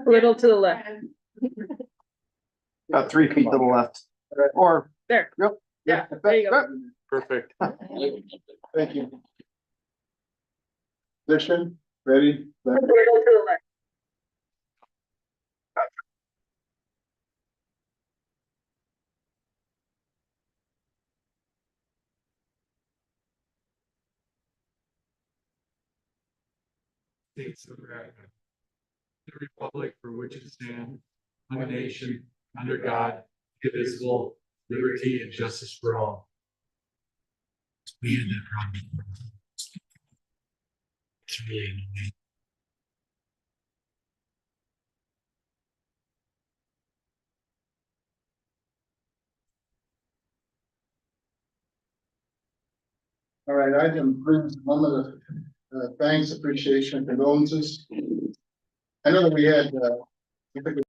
A little to the left. About 3 feet to the left, or. There. Yep. Yeah, there you go. Perfect. Thank you. Position, ready? A little to the left. States of America. The republic for which it stands, one nation, under God, indivisible, liberty and justice for all. We had that problem. It's really annoying. All right, item brings a moment of thanks, appreciation, condolences. I know that we had, I think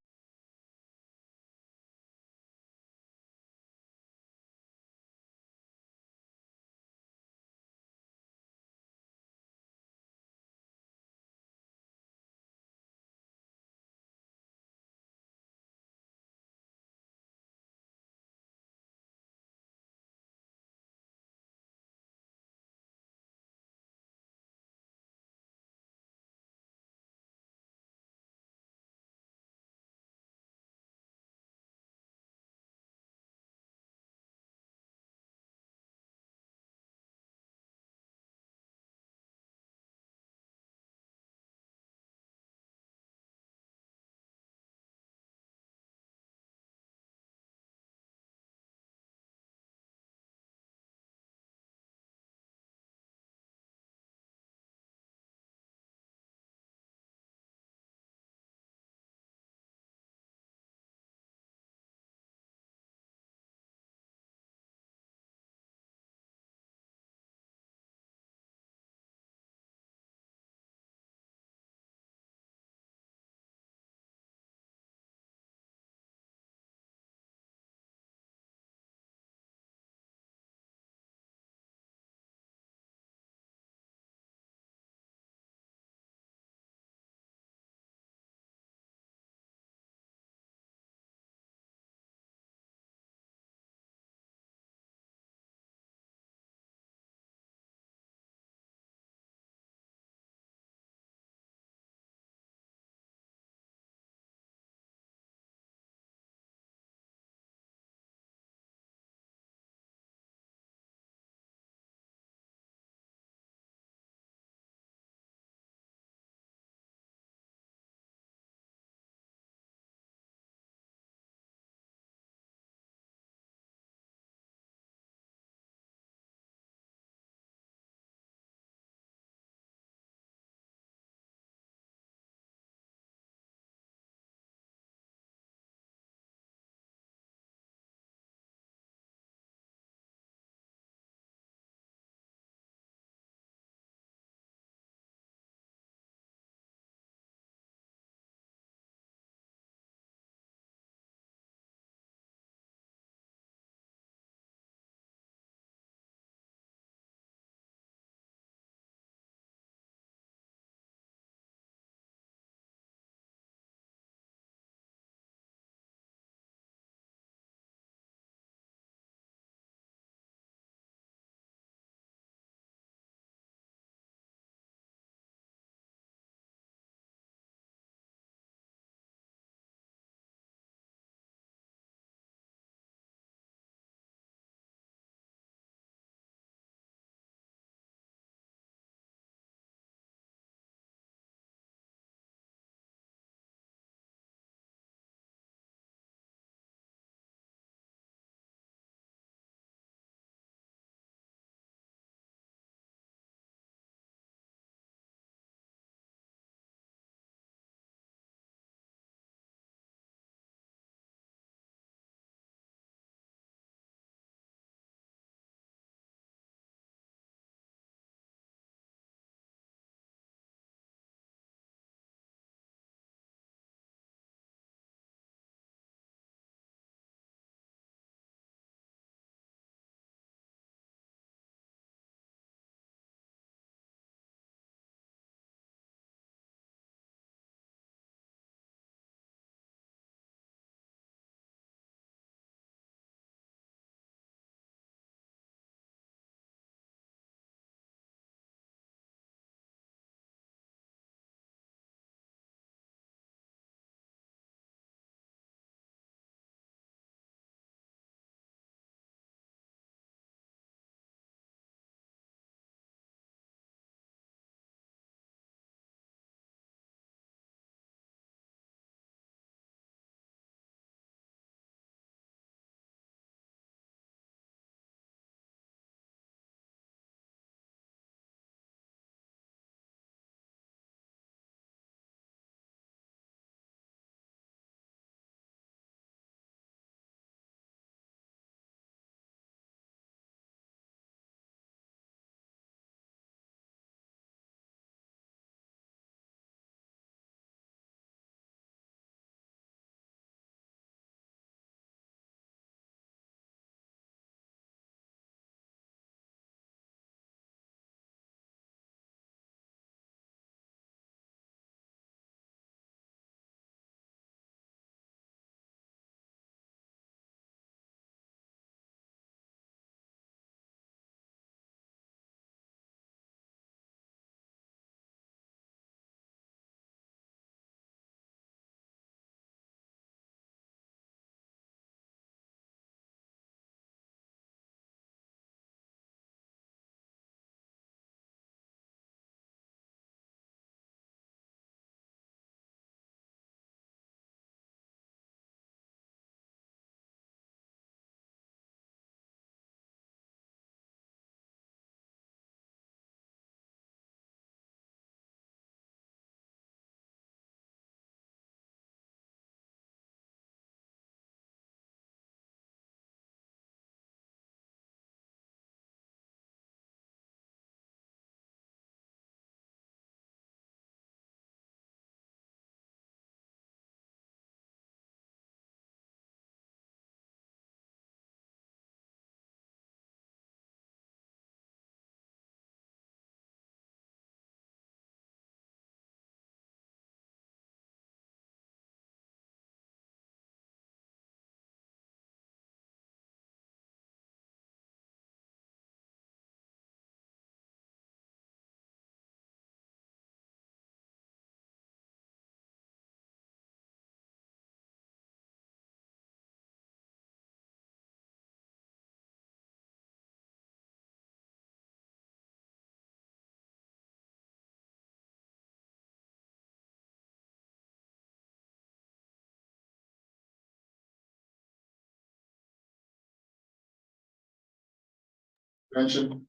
prevention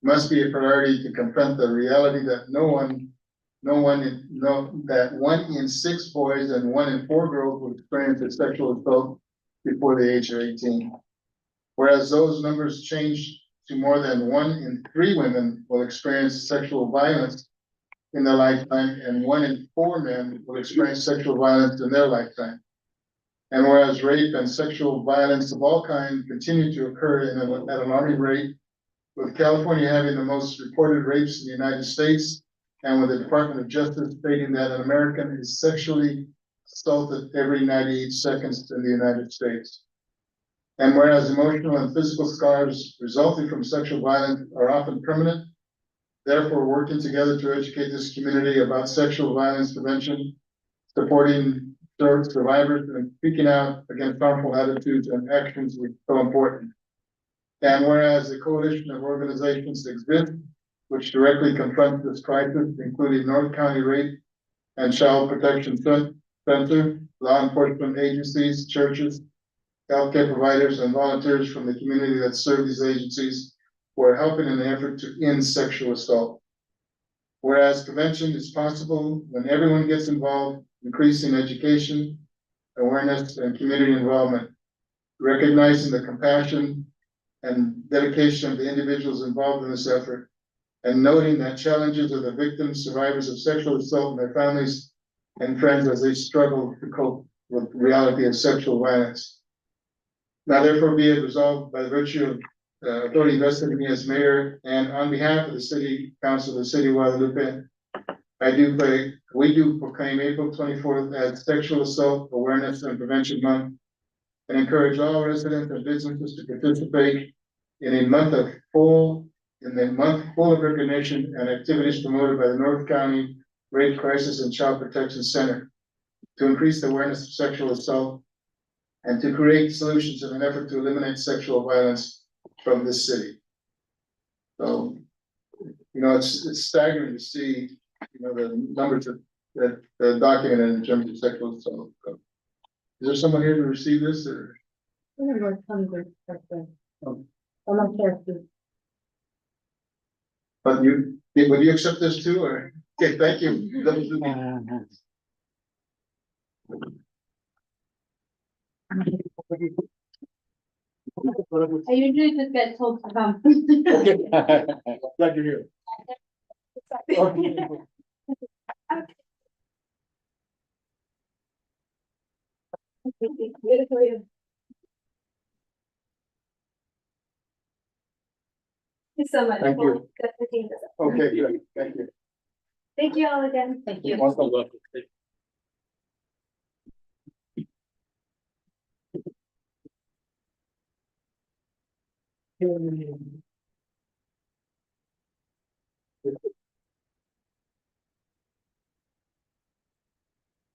must be a priority to confront the reality that that 1 in 6 boys and 1 in 4 girls will experience a sexual assault before the age of 18. Whereas those numbers change to more than 1 in 3 women will experience sexual violence in their lifetime, and 1 in 4 men will experience sexual violence in their lifetime. And whereas rape and sexual violence of all kinds continue to occur at an alarming rate, with California having the most reported rapes in the United States, and with the Department of Justice stating that an American is sexually assaulted every 98 seconds in the United States. And whereas emotional and physical scars resulting from sexual violence are often permanent, therefore working together to educate this community about sexual violence prevention, supporting survivors, and speaking out against harmful attitudes and actions is so important. And whereas the coalition of organizations exist which directly confront this crisis, including North County Rape and Child Protection Center, law enforcement agencies, churches, healthcare providers, and volunteers from the community that serve these agencies who are helping in the effort to end sexual assault. Whereas prevention is possible when everyone gets involved, increasing education, awareness, and community involvement, recognizing the compassion and dedication of the individuals involved in this effort, and noting that challenges of the victims, survivors of sexual assault, and their families and friends as they struggle to cope with the reality of sexual violence. Now therefore be it resolved by virtue of authority vested in me as mayor, and on behalf of the city council of the city of Guadalupe, we do proclaim April 24th as Sexual Assault Awareness and Prevention Month, and encourage all residents and businesses to participate in a month full of recognition and activities promoted by the North County Rape Crisis and Child Protection Center to increase the awareness of sexual assault and to create solutions in an effort to eliminate sexual violence from this city. So, it's staggering to see, the numbers that are documented in terms of sexual assault. Is there someone here to receive this, or? But would you accept this too, or? Okay, thank you. I usually just get told to come. Okay. Glad you're here. Thank you so much. Thank you. Definitely. Okay, good. Thank you. Thank you all again. Thank you. Welcome.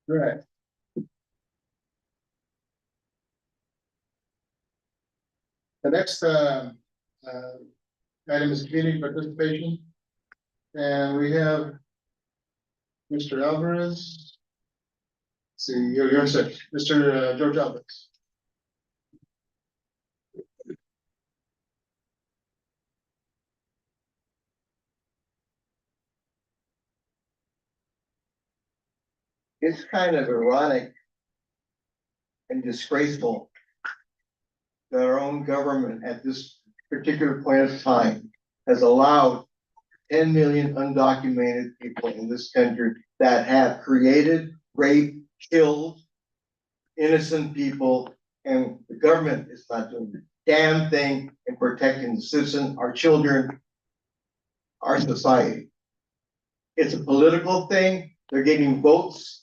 Right. The next item is community participation, and we have Mr. Alvarez. Let's see, you're second, Mr. George Alvarez. It's kind of ironic and disgraceful that our own government at this particular point of time has allowed 10 million undocumented people in this country that have created, raped, killed innocent people, and the government is not doing the damn thing in protecting the citizen, our children, our society. It's a political thing. They're getting votes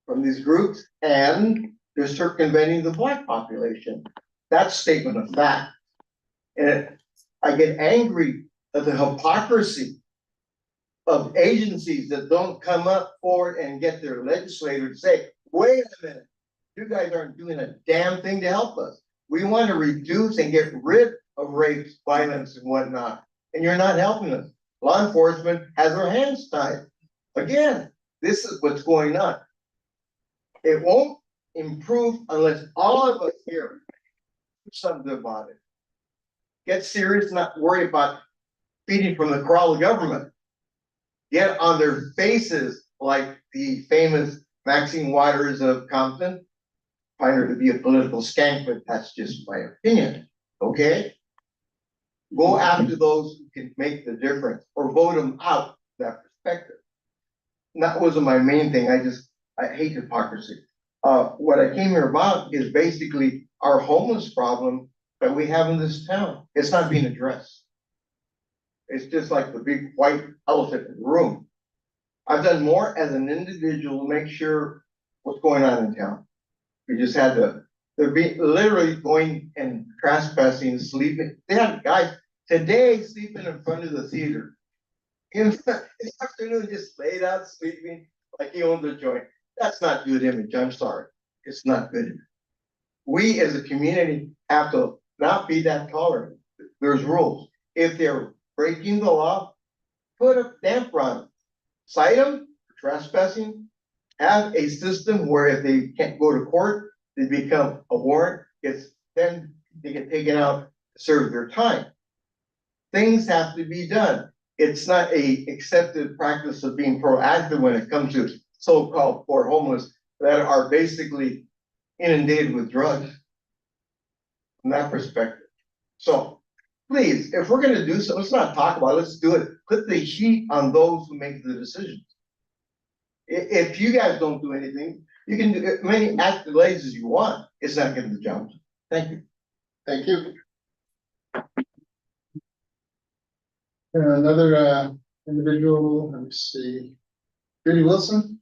from these groups, and they're circumventing the black population. That's a statement of fact. And I get angry at the hypocrisy of agencies that don't come up forward and get their legislator to say, wait a minute, you guys aren't doing a damn thing to help us. We want to reduce and get rid of rape, violence, and whatnot, and you're not helping us. Law enforcement has their hands tied. Again, this is what's going on. It won't improve unless all of us here do something about it. get serious, not worry about feeding from the corral of government. Get on their faces like the famous Maxine Waters of Compton. Find her to be a political skank, but that's just my opinion, okay? Go after those who can make the difference or vote them out, that perspective. And that wasn't my main thing, I hate hypocrisy. What I came here about is basically our homeless problem that we have in this town. It's not being addressed. It's just like the big white elephant in the room. I've done more as an individual to make sure what's going on in town. We just had to, they're literally going and trespassing, sleeping. They have guys today sleeping in front of the theater. In the afternoon, just laid out sleeping like he owns a joint. That's not good image. I'm sorry. It's not good image. We as a community have to not be that tolerant. There's rules. If they're breaking the law, put a damper on it. Cite them for trespassing. Have a system where if they can't go to court, they become a warrant. Then they get taken out to serve their time. Things have to be done. It's not a accepted practice of being proactive when it comes to so-called poor homeless that are basically inundated with drugs. From that perspective. So please, if we're gonna do so, let's not talk about it, let's do it. Put the heat on those who make the decisions. If you guys don't do anything, you can do as many accolades as you want. It's not getting the job. Thank you. Thank you. Another individual, let me see. Judy Wilson?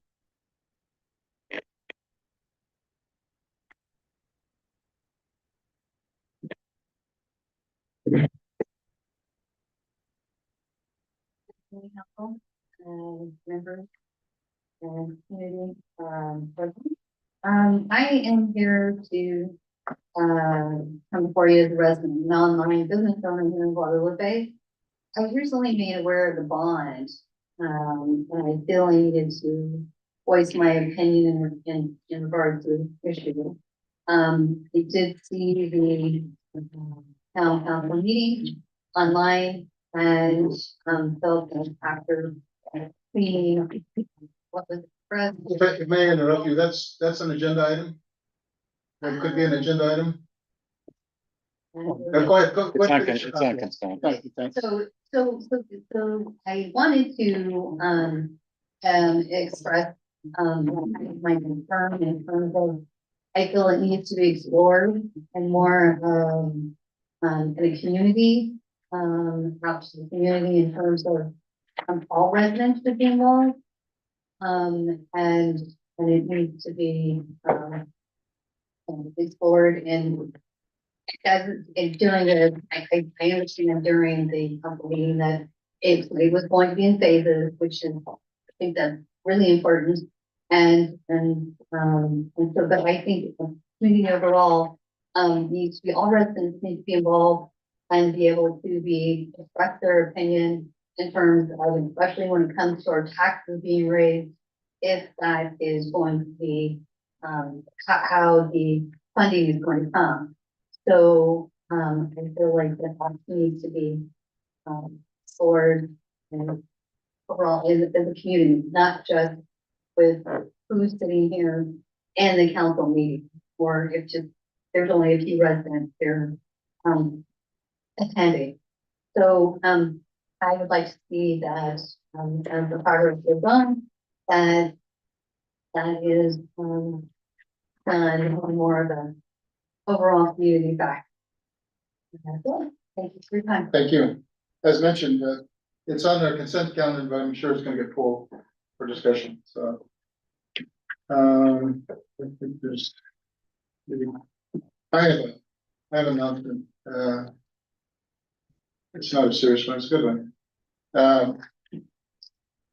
Really helpful, members and community, president. I am here to, come before you as a resident, non-line business owner here in Guadalupe Bay. I was recently made aware of the bond, and I feel I needed to voice my opinion in regards to the issue. I did see the town council meeting online and felt that after seeing what was expressed. If may I interrupt you, that's an agenda item? That could be an agenda item? Go ahead. It's not, it's not consent. So I wanted to express my concern in terms of, I feel it needs to be explored and more in a community, out to the community in terms of all residents should be involved. And it needs to be explored as during the, I understand during the council meeting that it was going to be in phases, which is, I think that's really important. And so, but I think the community overall needs to be, all residents need to be involved and be able to express their opinion in terms of, especially when it comes to our taxes being raised, if that is going to be how the funding is going to come. So I feel like that needs to be explored and overall in the community, not just with who's sitting here and the council meeting, or if just there's only a few residents there attending. So I would like to see that as the progress is done, that is done on more of a overall community back. Thank you for your time. Thank you. As mentioned, it's on our consent calendar, but I'm sure it's gonna get pulled for discussion, so. I think there's maybe, I have an announcement. It's not a serious one, it's a good one.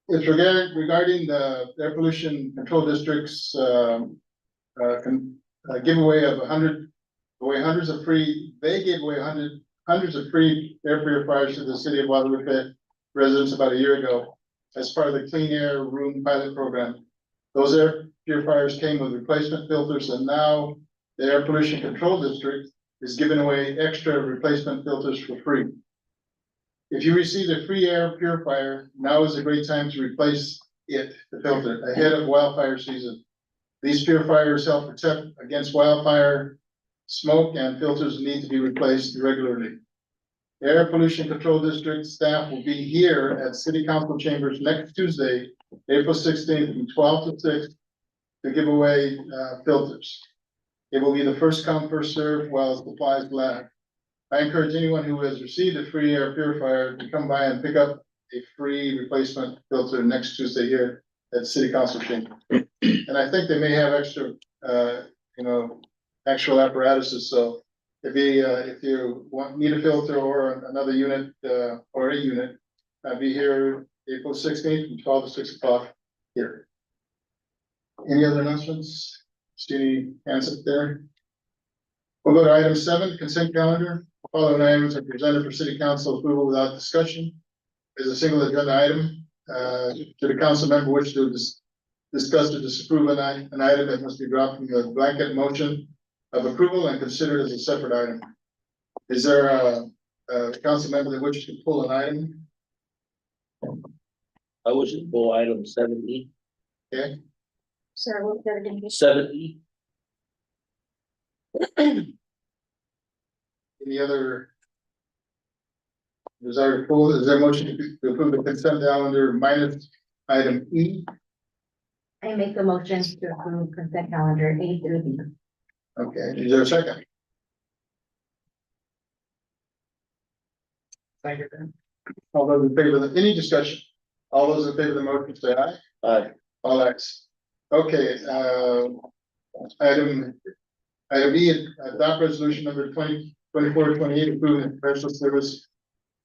It's regarding the air pollution control district's giveaway of hundreds of free, they gave away hundreds of free air purifiers to the city of Guadalupe residents about a year ago as part of the Clean Air Room pilot program. Those air purifiers came with replacement filters, and now the air pollution control district is giving away extra replacement filters for free. If you received a free air purifier, now is a great time to replace the filter, ahead of wildfire season. These purifiers help protect against wildfire, smoke, and filters need to be replaced regularly. Air Pollution Control District staff will be here at City Council chambers next Tuesday, April 16th, from 12 to 6 to give away filters. It will be the first come, first served while supplies last. I encourage anyone who has received a free air purifier to come by and pick up a free replacement filter next Tuesday here at City Council chamber. And I think they may have extra, actual apparatuses, so if you need a filter or another unit, or a unit, I'll be here April 16th from 12 to 6 o'clock here. Any other announcements? See any hands up there? We'll go to item 7, consent calendar. Following items are presented for city council approval without discussion. Is a single agenda item. Should a council member wish to discuss or disapprove an item that must be dropped from the blanket motion of approval and considered as a separate item. Is there a council member that wishes to pull an item? I wish to pull item 7E. Okay, Sure, we'll get it in. 7E. any other? Is there a motion to approve the consent calendar minus item E? I make the motion to approve consent calendar A through D. Okay, is there a second? All those in favor of any discussion? All those in favor of the motion say aye. Aye. All ayes. Okay, item E, adopt resolution number 2024-28, approving the professional service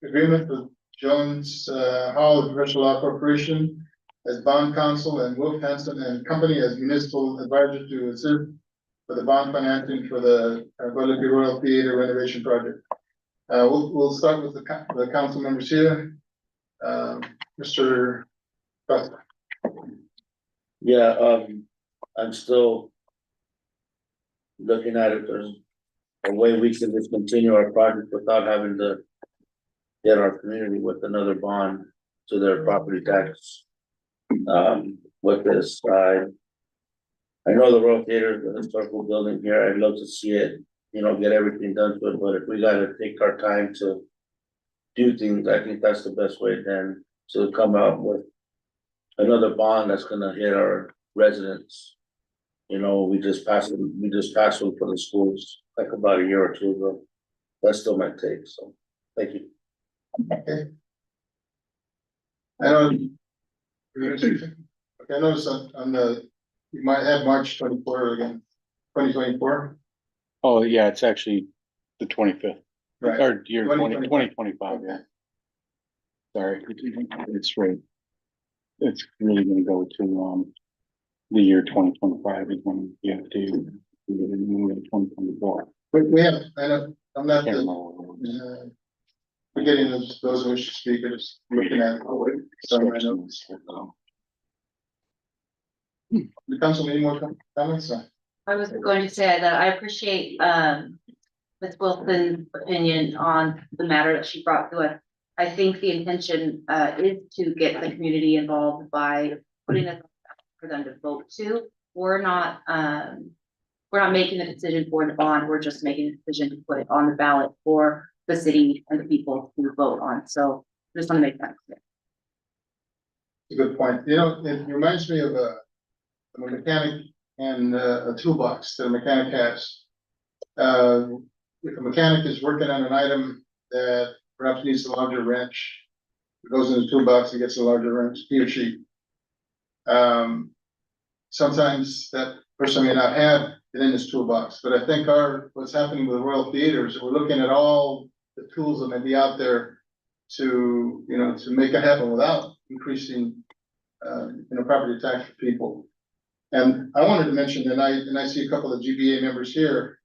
agreement with Jones Hall Professional Law Corporation as bond counsel and Wolf Hanson and Company as municipal advisor to assist for the bond financing for the Guadalupe Royal Theater renovation project. We'll start with the council members here. Mr. Costa. Yeah, I'm still looking at it. There's a way we can just continue our project without having to get our community with another bond to their property tax. With this, I know the Royal Theater, the historical building here, I'd love to see it, get everything done to it, but if we gotta take our time to do things, I think that's the best way then to come out with another bond that's gonna hit our residents. We just passed one for the schools like about a year or two ago. That's still my take, so thank you. Okay. I know. Okay, I noticed on the, you might have March 24 again, 2024. Oh, yeah, it's actually the 25th, Right. or year 2025. 2025, yeah. Sorry, it's right. It's really gonna go to, the year 2025 is when you have to, 2024. We have, I know, I'm not Can't the, remember. forgetting those who wish to speak, or just looking at. Some I know. The council, any more comments? I was going to say that I appreciate Ms. Wilson's opinion on the matter that she brought to us. I think the intention is to get the community involved by putting this for them to vote to. We're not making the decision for the bond, we're just making a decision to put it on the ballot for the city and the people to vote on. So I just want to make that clear. It's a good point. It reminds me of a mechanic and a toolbox that a mechanic has. If a mechanic is working on an item that perhaps needs a larger wrench, it goes in the toolbox and gets a larger wrench, he or she. Sometimes that person may not have it in his toolbox, but I think what's happening with the Royal Theater is we're looking at all the tools that may be out there to make it happen without increasing property tax for people. And I wanted to mention, and I see a couple of GBA members here,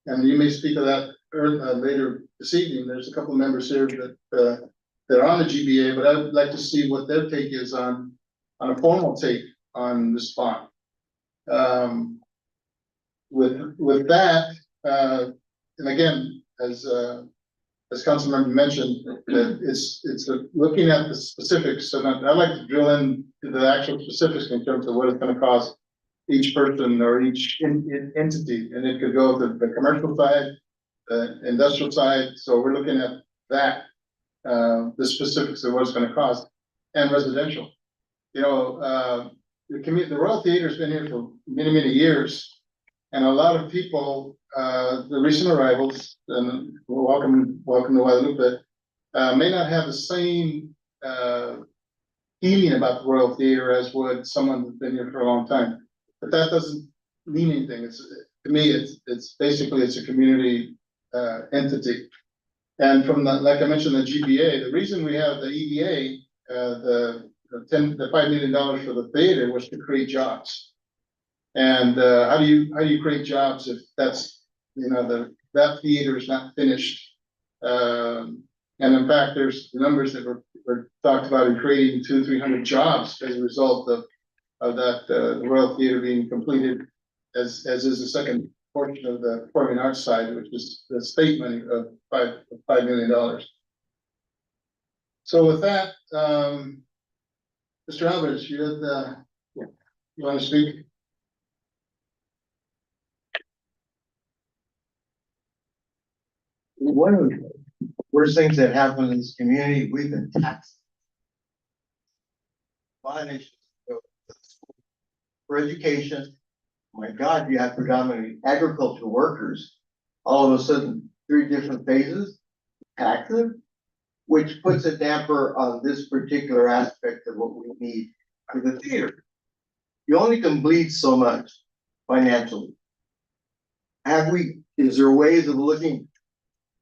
and you may speak of that later this evening. There's a couple of members here that are on the GBA, but I would like to see what their take is on a formal take on this bond. With that, and again, as Councilmember mentioned, that it's looking at the specifics, so I'd like to drill in to the actual specifics in terms of what it's gonna cost each person or each entity, and it could go to the commercial side, the industrial side, so we're looking at that, the specifics of what it's gonna cost, and residential. You know, the Royal Theater's been here for many, many years, and a lot of people, the recent arrivals, and welcome to Guadalupe, may not have the same, feeling about the Royal Theater as would someone who's been here for a long time. But that doesn't mean anything. To me, it's basically, it's a community, entity. And from the, like I mentioned, the GBA, the reason we have the EDA, the $5 million for the theater was to create jobs. And how do you create jobs if that's, you know, that theater is not finished? And in fact, there's numbers that were talked about in creating 200-300 jobs as a result of that the Royal Theater being completed, as is the second portion of the performing arts side, which is the state money of $5 million. So with that, Mr. Alvarez, you want to speak? One of the worst things that happen in this community, we've been taxed. For education, my God, you have predominantly agricultural workers. All of a sudden, 3 different phases, taxes, which puts a damper on this particular aspect of what we need for the theater. You only can bleed so much financially. Is there ways of looking?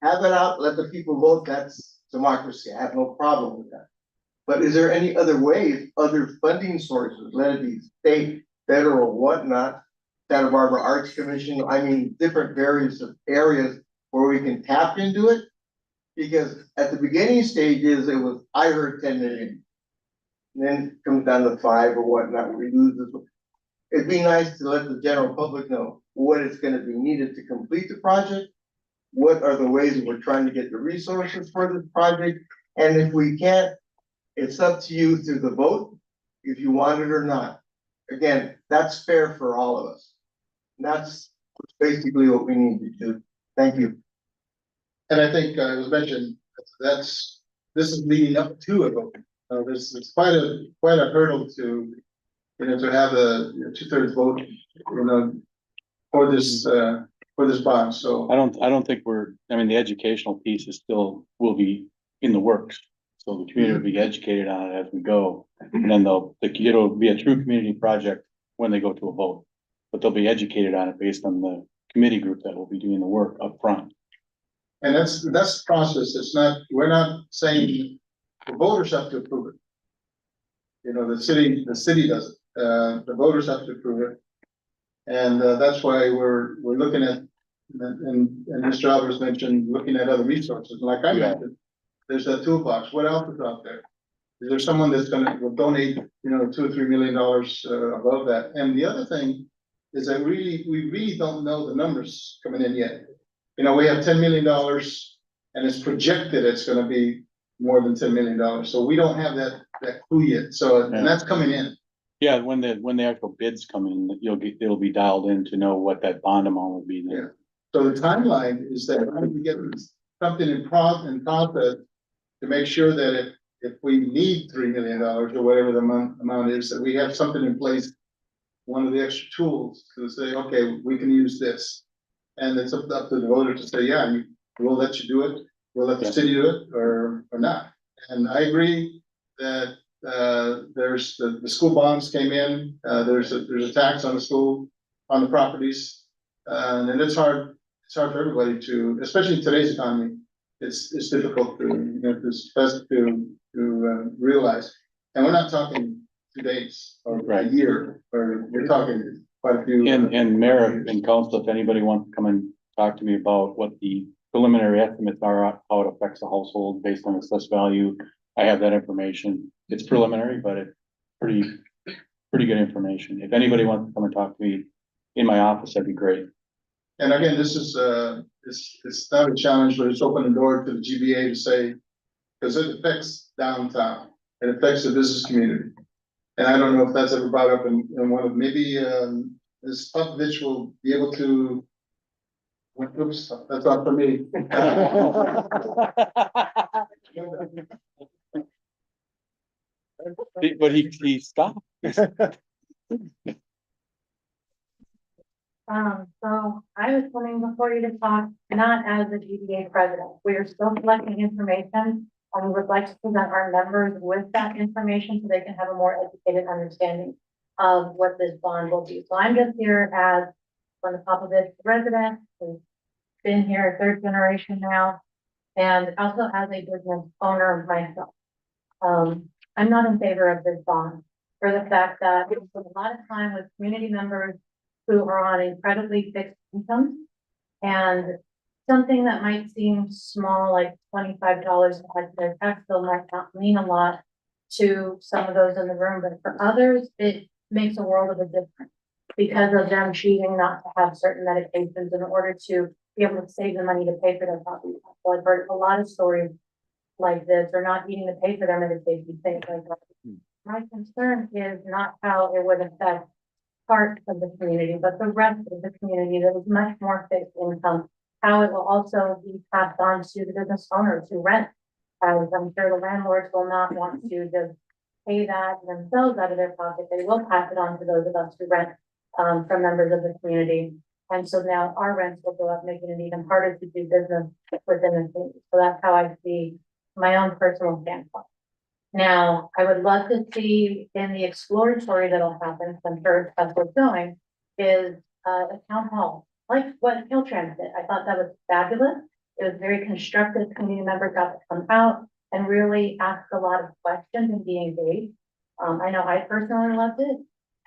Have it out, let the people vote, that's democracy, I have no problem with that. But is there any other ways, other funding sources, let it be state, federal, whatnot, Santa Barbara Arts Commission, I mean, different various areas where we can tap into it? Because at the beginning stages, I heard 10 million. And then it comes down to 5 or whatnot, we lose this. It'd be nice to let the general public know what is gonna be needed to complete the project. What are the ways that we're trying to get the resources for this project? And if we can't, it's up to you through the vote, if you want it or not. Again, that's fair for all of us. And that's basically what we need to do. Thank you. And I think it was mentioned, this is leading up to a vote. This is quite a hurdle to, you know, to have a 2/3 vote, you know, for this bond, so. I don't think I mean, the educational piece will be in the works. So the community will be educated on it as we go. And then it'll be a true community project when they go to a vote. But they'll be educated on it based on the committee group that will be doing the work up front. And that's the process. We're not saying the voters have to approve it. You know, the city does it. The voters have to approve it. And that's why we're looking at, and Mr. Alvarez mentioned looking at other resources. Like I mentioned, there's a toolbox. What else is out there? Is there someone that's will donate, you know, $2 or $3 million above that? And the other thing is that we really don't know the numbers coming in yet. You know, we have $10 million and it's projected it's going to be more than $10 million. So we don't have that clue yet. So, and that's coming in. Yeah, when the actual bids come in, it'll be dialed in to know what that bond amount will be there. So the timeline is that we get something in process to make sure that if we need $3 million or whatever the amount is, that we have something in place, one of the extra tools to say, okay, we can use this. And it's up to the voter to say, yeah, we'll let you do it, we'll let the city do it or not. And I agree that there's the school bonds came in, there's a tax on the properties. And it's hard for everybody to, especially in today's economy, it's difficult to realize. And we're not talking 2 days or a year, or we're talking quite a few. And Mayor and Council, if anybody wants to come and talk to me about what the preliminary estimates are, how it affects the household based on assessed value, I have that information. It's preliminary, but it's pretty good information. If anybody wants to come and talk to me in my office, that'd be great. And again, this is it's not a challenge, but it's opened the door to the GBA to say, because it affects downtown, it affects the business community. And I don't know if that's ever brought up in one of, maybe, Ms. Popovich will be able to. Oops, that's not for me. But he stopped. So I was coming before you to talk, not as the GBA president. We are still collecting information. And we would like to present our members with that information so they can have a more educated understanding of what this bond will be. So I'm just here as one of Popovich resident, who's been here third generation now, and also as a business owner myself. I'm not in favor of this bond for the fact that we spend a lot of time with community members who are on incredibly fixed incomes. And something that might seem small, like $25 to add to their tax bill, might not mean a lot to some of those in the room, but for others, it makes a world of a difference because of them choosing not to have certain medications in order to be able to save the money to pay for their property. So I've heard a lot of stories like this, or not needing to pay for their medication, things like that. My concern is not how it would affect part of the community, but the rest of the community that is much more fixed income, how it will also be passed on to the business owners who rent. As I'm sure the landlords will not want to just pay that themselves out of their pocket. They will pass it on to those of us who rent from members of the community. And so now our rents will go up, making it even harder to do business within the city. So that's how I see my own personal standpoint. Now, I would love to see in the exploratory that'll happen, because I'm sure that's what's going, is a town hall, like what Caltrans did. I thought that was fabulous. It was very constructive. Community members got to come out and really ask a lot of questions and be engaged. I know I personally loved it.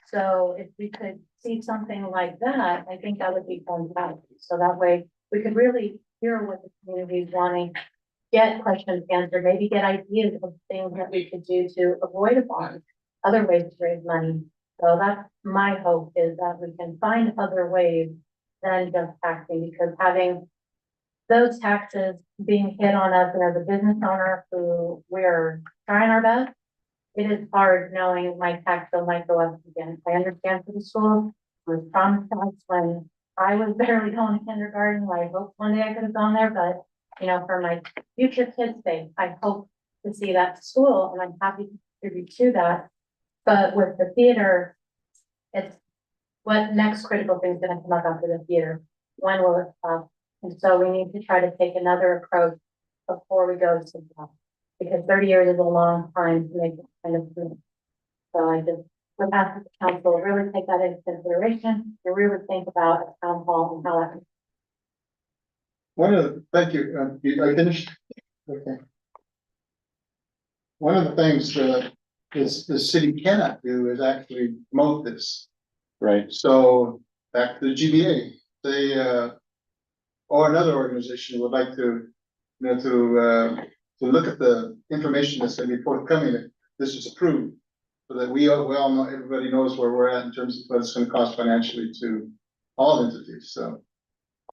So if we could see something like that, I think that would be fantastic. So that way we could really hear what the community is wanting, get questions answered, maybe get ideas of things that we could do to avoid a bond, other ways to raise money. So that's my hope, is that we can find other ways than just taxing, because having those taxes being hit on us, and as a business owner who we're trying our best, it is hard knowing my tax bill might go up again. I understand for the school, it was promised to us when I was barely going to kindergarten. I hope one day I could have gone there, but you know, for my future kids' sake, I hope to see that school, and I'm happy to contribute to that. But with the theater, it's what next critical thing is going to come up after the theater? When will it stop? And so we need to try to take another approach before we go to that, because 30 years is a long time to make that kind of move. So I just would ask the council to really take that into consideration, to really think about a town hall and how that can. Thank you, I finished? Okay. One of the things is the city cannot do is actually promote this. Right. So back to the GBA, they, or another organization would like to, you know, to look at the information that's going to be forthcoming, that this is approved. So that we all know, everybody knows where we're at in terms of what it's going to cost financially to all entities, so.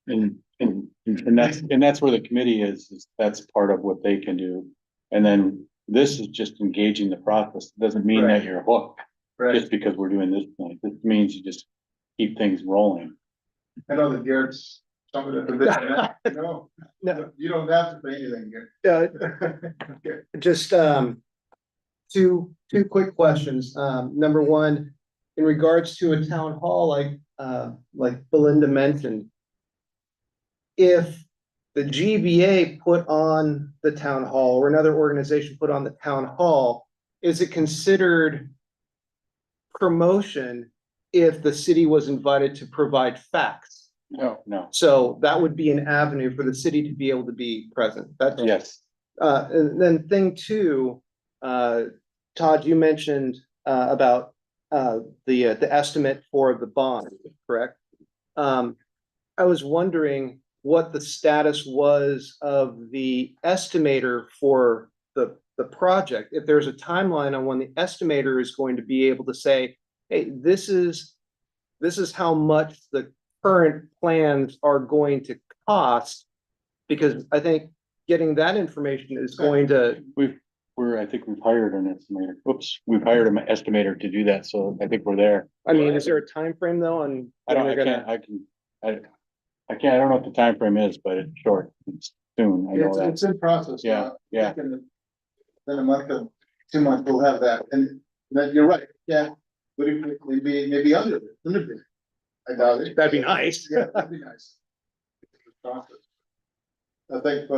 And that's where the committee is that's part of what they can do. And then this is just engaging the process. It doesn't mean that you're hooked just because we're doing this thing. This means you just keep things rolling. I know that Garrett's something at the bit. No, you don't have to pay anything, Garrett. Just two quick questions. Number one, in regards to a town hall, like Belinda mentioned, if the GBA put on the town hall or another organization put on the town hall, is it considered promotion if the city was invited to provide facts? No. So that would be an avenue for the city to be able to be present. That's Yes. and then thing two, Todd, you mentioned about the estimate for the bond, correct? I was wondering what the status was of the estimator for the project. If there's a timeline on when the estimator is going to be able to say, hey, this is how much the current plans are going to cost. Because I think getting that information is going to, I think we've hired an estimator. Oops, we've hired an estimator to do that, so I think we're there. I mean, is there a time frame though on? I when they're gonna- I can't, I don't know what the time frame is, but it's short, it's soon, I know It's, that. it's in process. Yeah, yeah. Then a month or 2 months, we'll have that, and that, you're right, yeah, but it would be, maybe under it. I doubt it. That'd be nice. Yeah, that'd be nice. Process. I think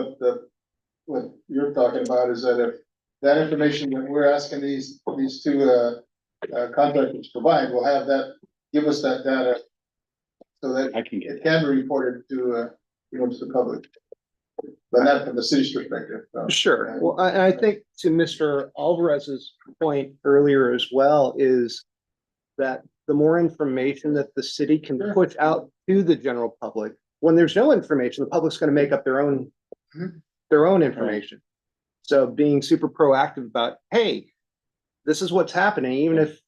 what you're talking about is that if that information that we're asking these two contractors to provide, will have that, give us that data. So that I can get it can be reported to, to the public. But not from the city's perspective. so. Sure. Well, I think to Mr. Alvarez's point earlier as well is that the more information that the city can Sure. push out to the general public, when there's no information, the public's gonna make up their own information. So being super proactive about, hey, this is what's happening, even if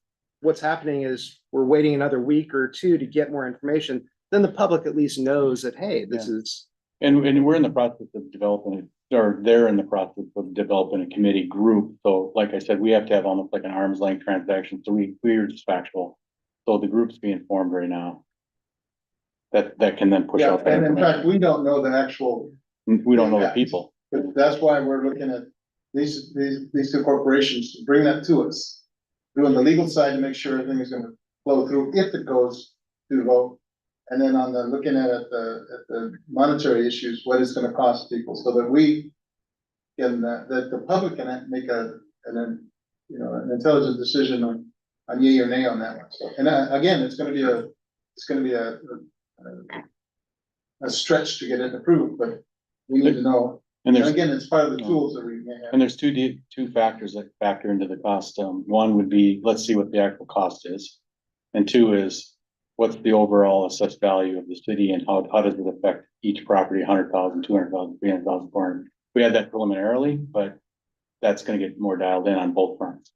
what's happening is we're waiting another week or two to get more information, then the public at least knows that, hey, this is. And we're in the process of developing it, or they're in the process of developing a committee group. So like I said, we have to have almost like an arm's length transaction. So we're just factual. So the group's being formed right now. That can then push Yeah, out that and in fact, information. we don't know the actual, We don't know the people. but that's why we're looking at these two corporations to bring that to us. Doing the legal side to make sure everything is gonna flow through if it goes to vote. And then on the, looking at the monetary issues, what it's gonna cost people, so that we can, that the public can make an intelligent decision on yea or nay on that one. So, and again, it's gonna be a stretch to get it approved, but we need to know. And And there's, again, it's part of the tools that we may have. and there's two factors that factor into the cost. One would be, let's see what the actual cost is. And two is, what's the overall assessed value of the city and how does it affect each property, 100,000, 200,000, 300,000, 400? We had that preliminarily, but that's gonna get more dialed in on both fronts.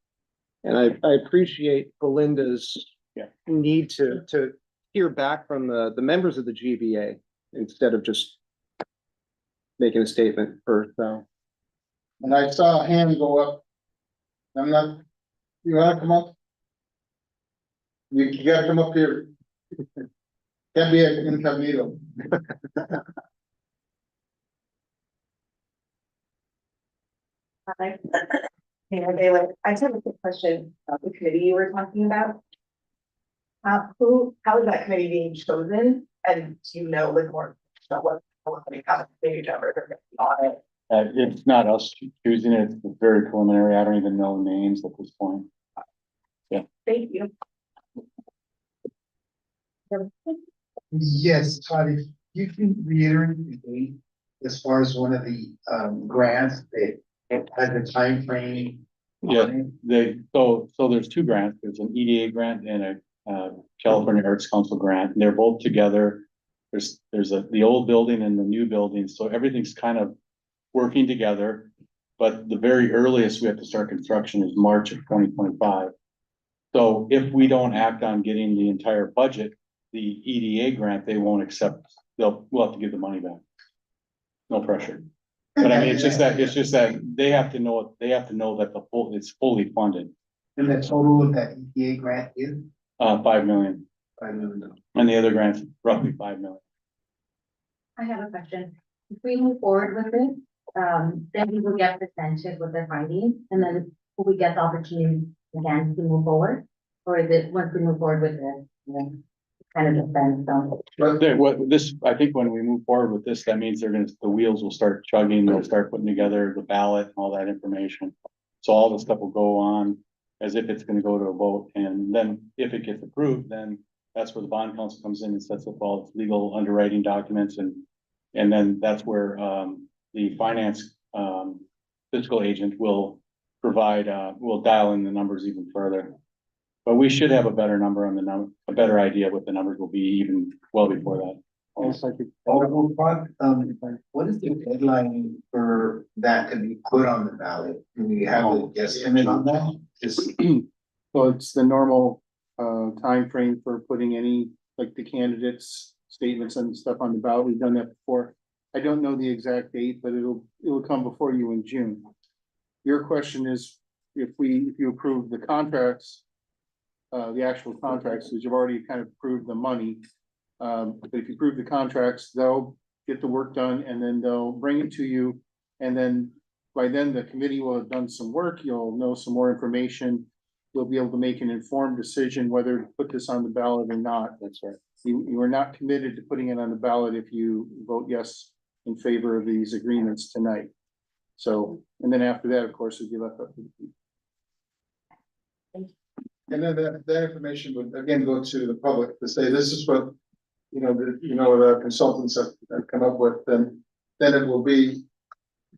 And I appreciate Belinda's Yeah. need to hear back from the members of the GBA instead of just making a statement first, so. And I saw a hand go up. You wanna come up? You gotta come up here. Can't be an incognito. Hi. Mayor Bailey, I just have a quick question about the committee you were talking about. How is that committee being chosen? And do you know like more about what the committee members are gonna be on it? It's not us choosing it, it's very preliminary, I don't even know names at this point. Thank you. Yes, Todd, if you can reiterate the date as far as one of the grants that has a time frame. Yeah, so there's two grants, there's an EDA grant and a California Arts Council grant, and they're both together. There's the old building and the new building, so everything's kind of working together. But the very earliest we have to start construction is March of 2025. So if we don't act on getting the entire budget, the EDA grant, they won't accept, we'll have to give the money back. No pressure. But I mean, it's just that they have to know that it's fully funded, And the total of that EPA grant is $5 million, $5 million. and the other grant's roughly $5 million. I have a question. If we move forward with it, then we will get presented with the findings, and then will we get the opportunity again to move forward? Or is it once we move forward with it, kind of depends on. I think when we move forward with this, that means the wheels will start chugging, they'll start putting together the ballot and all that information. So all the stuff will go on as if it's gonna go to a vote, and then if it gets approved, then that's where the bond council comes in and sets up all its legal underwriting documents, and then that's where the finance fiscal agent will provide, will dial in the numbers even further. But we should have a better number on a better idea of what the numbers will be even well before that. Also, what is the deadline for that to be put on the ballot? Do we have a guesstimate on that? So it's the normal timeframe for putting any, like the candidates statements and stuff on the ballot. We've done that before. I don't know the exact date, but it'll come before you in June. Your question is, if you approve the contracts, the actual contracts, because you've already kind of approved the money. But if you approve the contracts, they'll get the work done and then they'll bring it to you. And then by then the committee will have done some work. You'll know some more information. You'll be able to make an informed decision whether to put this on the ballot or not. That's right. You are not committed to putting it on the ballot if you vote yes in favor of these agreements tonight. So, and then after that, of course, it'd be left up to the people. And then that information would again go to the public to say, this is what, the consultants have come up with, then it will be,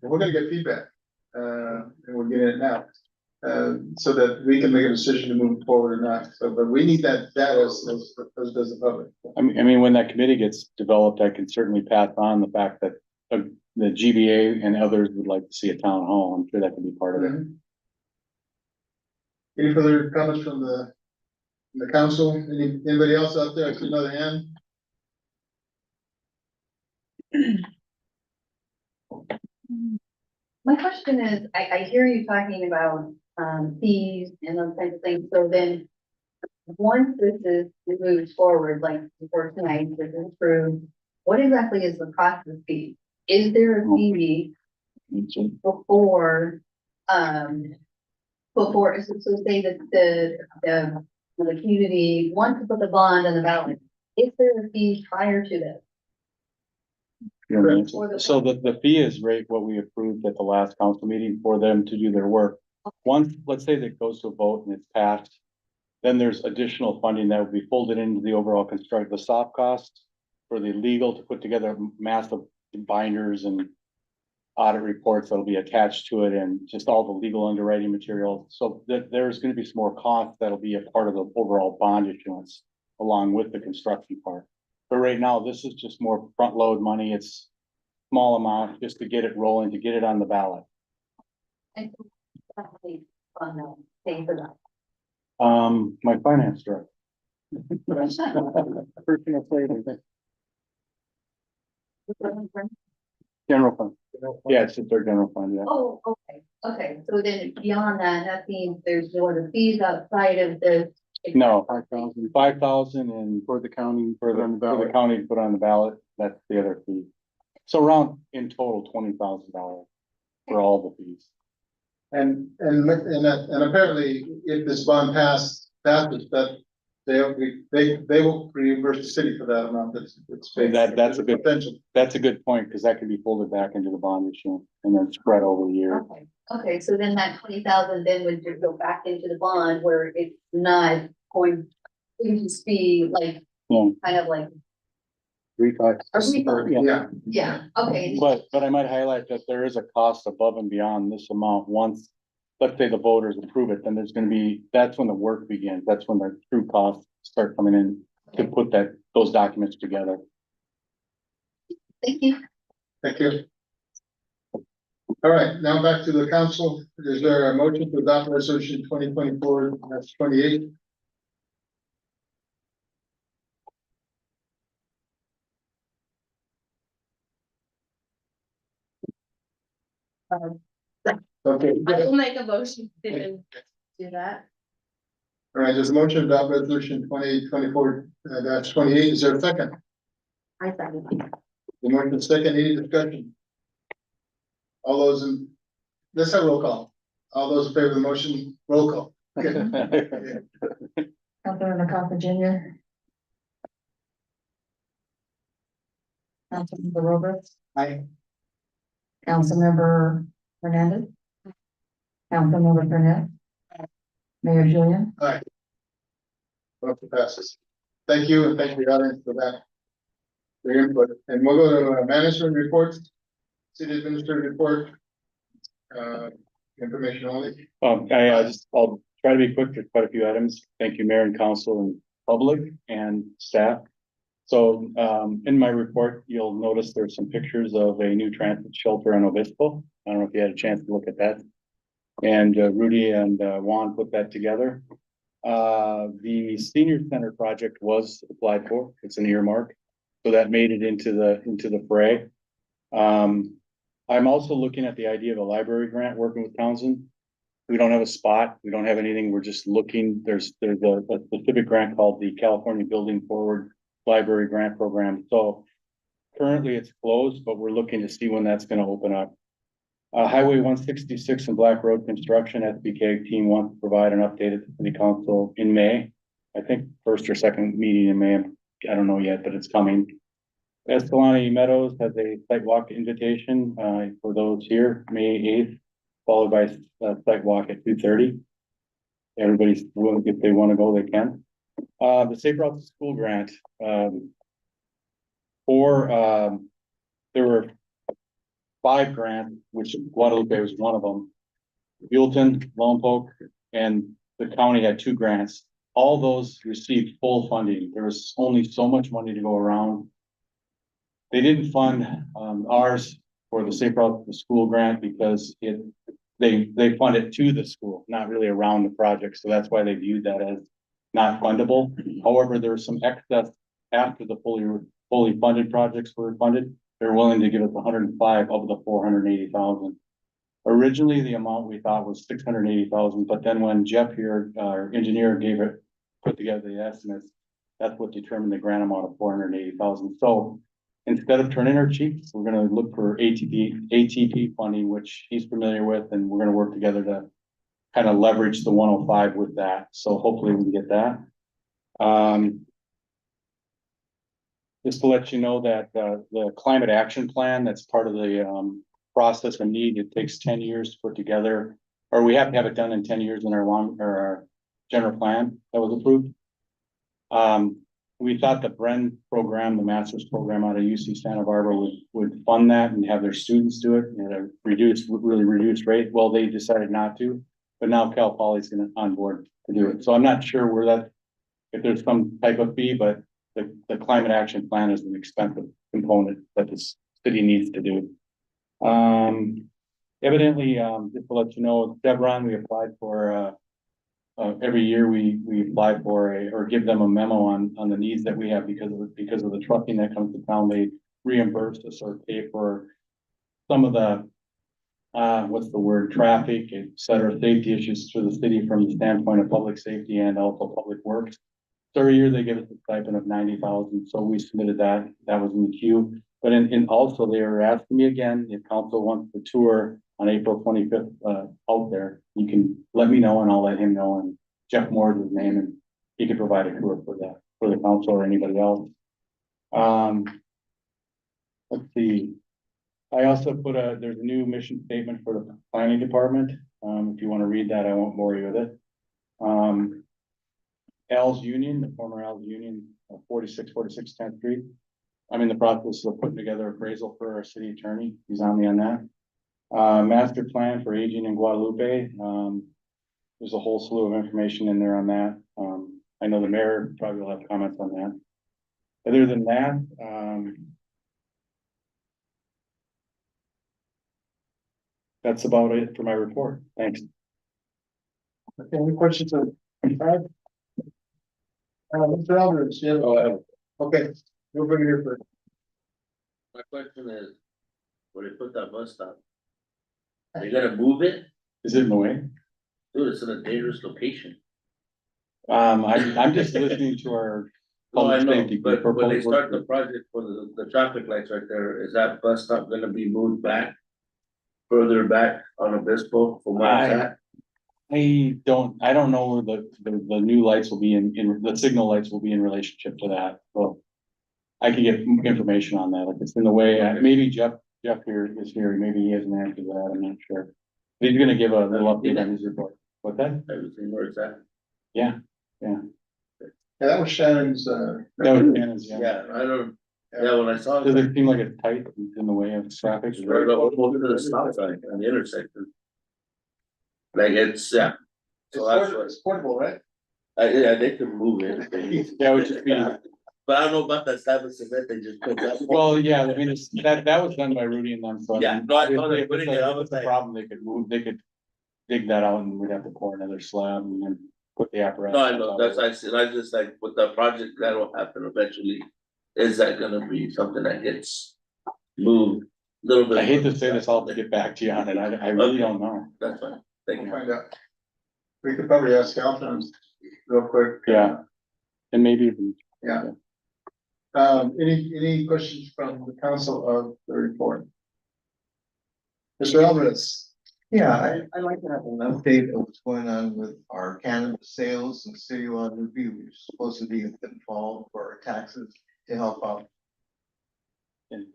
we're gonna get feedback. And we're getting it now. So that we can make a decision to move forward or not. So, but we need that data as does the public. I mean, when that committee gets developed, I can certainly pass on the fact that the GBA and others would like to see a town hall. I'm sure that can be part of it. Any further comments from the council? Anybody else out there? I see another hand. My question is, I hear you talking about, fees and those types of things, so then. Once this is moved forward, like before tonight, this is approved, what exactly is the process fee? Is there a fee before, so say that the community wants to put the bond on the ballot, is there a fee prior to this? So the fee is right what we approved at the last council meeting for them to do their work. Once, let's say that goes to a vote and it's passed, then there's additional funding that will be folded into the overall construct, the soft costs for the legal to put together massive binders and audit reports that'll be attached to it and just all the legal underwriting material. So there's going to be some more costs that'll be a part of the overall bond issuance along with the construction part. But right now, this is just more front load money. It's small amount just to get it rolling, to get it on the ballot. And paying for that. My finance director. Personal savings. General fund. Yeah, it's their general fund, yeah. Oh, okay, so then beyond that means there's no other fees outside of this. No, 5,000 and For the county, for the county to put on the ballot, that's the other fee. So around in total, $20,000 for all the fees. and apparently, if this bond passes, that they will reimburse the city for that amount that's paid. That's a good potential. That's a good point, because that can be folded back into the bond issue and then spread over the year. Okay, so then that 20,000 then would just go back into the bond where it's not going to just be like, Yeah. kind of like, 3, 5. A refund. Yeah, okay. But I might highlight that there is a cost above and beyond this amount. Once, let's say the voters approve it, then there's gonna be, that's when the work begins. That's when the true costs start coming in to put those documents together. Thank you. thank you. All right, now back to the council. Is there a motion to adopt resolution 2024-28? Okay. I will make a motion to do that. All right, there's a motion to adopt resolution 2024-28. Is there a second? I second. The motion is second, any discussion? All those in, let's have a roll call. All those in favor of the motion, roll call. Okay. Councilmember Costa Junior. Councilmember Roberts. Aye. Councilmember Hernandez. Councilmember Burnett. Mayor Julian. Motion passes. Thank you, and thank the audience for that. For your input, and we'll go to management reports, city administrator report. Information only. I'll try to be quick. There's quite a few items. Thank you, Mayor and Council and public and staff. So, in my report, you'll notice there's some pictures of a new transit shelter on Obispo. I don't know if you had a chance to look at that. And Rudy and Juan put that together. The senior center project was applied for. It's an earmark. So that made it into the fray. I'm also looking at the idea of a library grant, working with Townsend. We don't have a spot, we don't have anything, we're just looking, there's a specific grant called the California Building Forward Library Grant Program, so. Currently it's closed, but we're looking to see when that's gonna open up. Highway 166 and Black Road construction, SBK team wants to provide an update at the city council in May. I think first or second meeting in May, I don't know yet, but it's coming. Escalante Meadows has a site walk invitation, for those here, May 8th, followed by a site walk at 2:30. Everybody's willing, if they wanna go, they can. The Safe Routes to School grant, there were 5 grants, which Guadalupe was one of them. Buellton, Lompoc, and the county had 2 grants. All those received full funding. There was only so much money to go around. They didn't fund ours for the Safe Route to the School grant because they fund it to the school, not really around the project. So that's why they viewed that as not fundable. However, there was some excess after the fully funded projects were funded. They're willing to give us 105 of the 480,000. Originally, the amount we thought was 680,000, but then when Jeff here, our engineer, put together the estimates, that's what determined the grant amount of 480,000. So instead of turning our cheeks, we're gonna look for ATP funding, which he's familiar with, and we're gonna work together to kind of leverage the 105 with that. So hopefully we can get that. Just to let you know that the climate action plan, that's part of the process and need, it takes 10 years to put together, or we have to have it done in 10 years in our general plan that was approved. We thought the Bren program, the master's program out of UC Santa Barbara would fund that and have their students do it at a really reduced rate. Well, they decided not to, but now Cal Poly's gonna on board to do it. So I'm not sure if there's some type of fee, but the climate action plan is an expensive component that the city needs to do. Evidently, just to let you know, Chevron, we applied for, every year we apply for or give them a memo on the needs that we have because of the trucking that comes to town. They reimburse us or pay for some of the, traffic, et cetera, safety issues for the city from the standpoint of public safety and also public works. So every year they give us a stipend of 90,000. So we submitted that. That was in the queue. But also they were asking me again, if council wants the tour on April 25th, out there, you can let me know and I'll let him know. And Jeff Moore is his name, and he could provide a tour for that, for the council or anybody else. Let's see. I also there's a new mission statement for the planning department. If you want to read that, I won't bore you with it. Al's Union, the former Al's Union, 4646 10th Street. I'm in the process of putting together appraisal for our city attorney. He's on me on that. Master plan for aging in Guadalupe. There's a whole slew of information in there on that. I know the mayor probably will have comments on that. Other than that, that's about it for my report. Thanks. Okay, any questions on? Mr. Alvarez, you have? Okay, you'll bring it here first. My question is, where they put that bus stop? Are you gonna move it? Is it in the way? Dude, it's in a dangerous location. I'm just listening to our. No, I public know, safety but people. when they start the project for the traffic lights right there, is that bus stop gonna be moved back? Further back on Obispo from where it's at? I don't know where the new lights will be in the signal lights will be in relationship to that, so. I can get information on that, if it's in the way, maybe Jeff here is here, maybe he has an answer to that, I'm not sure. He's gonna give a little update on his report. What that? Everything where it's at? Yeah, Yeah, that was Shannon's, that was Shannon's, Yeah, I don't, yeah, when I saw Does it. it seem like it's tight in the way of traffic? It's right up over to the stop sign on the intersection. Like it's, yeah. So that's what, it's portable, right? yeah, they can move it. if they need to. Yeah, it would just be, But I don't know about that slab of cement, they just put that. well, yeah, I mean, that was done by Rudy and them, so. Yeah, no, I thought they If put it it's in, I a- was if it's a like- problem, they could dig that out and we'd have to pour another slab and then put the apparatus. No, I know, that's, I said, I just like, with the project, that'll happen eventually. is that gonna be something that gets moved a little bit? I hate to say this, I'll have to get back to you on it. I really don't know. That's fine, thank We'll you. find out. We could probably ask Caltrans real quick. Yeah. And maybe even, Any questions from the council of the report? Mr. Alvarez? Yeah, I'd like to have an update of what's going on with our cannabis sales in City of Guadalupe. We're supposed to be involved for our taxes to help out. it's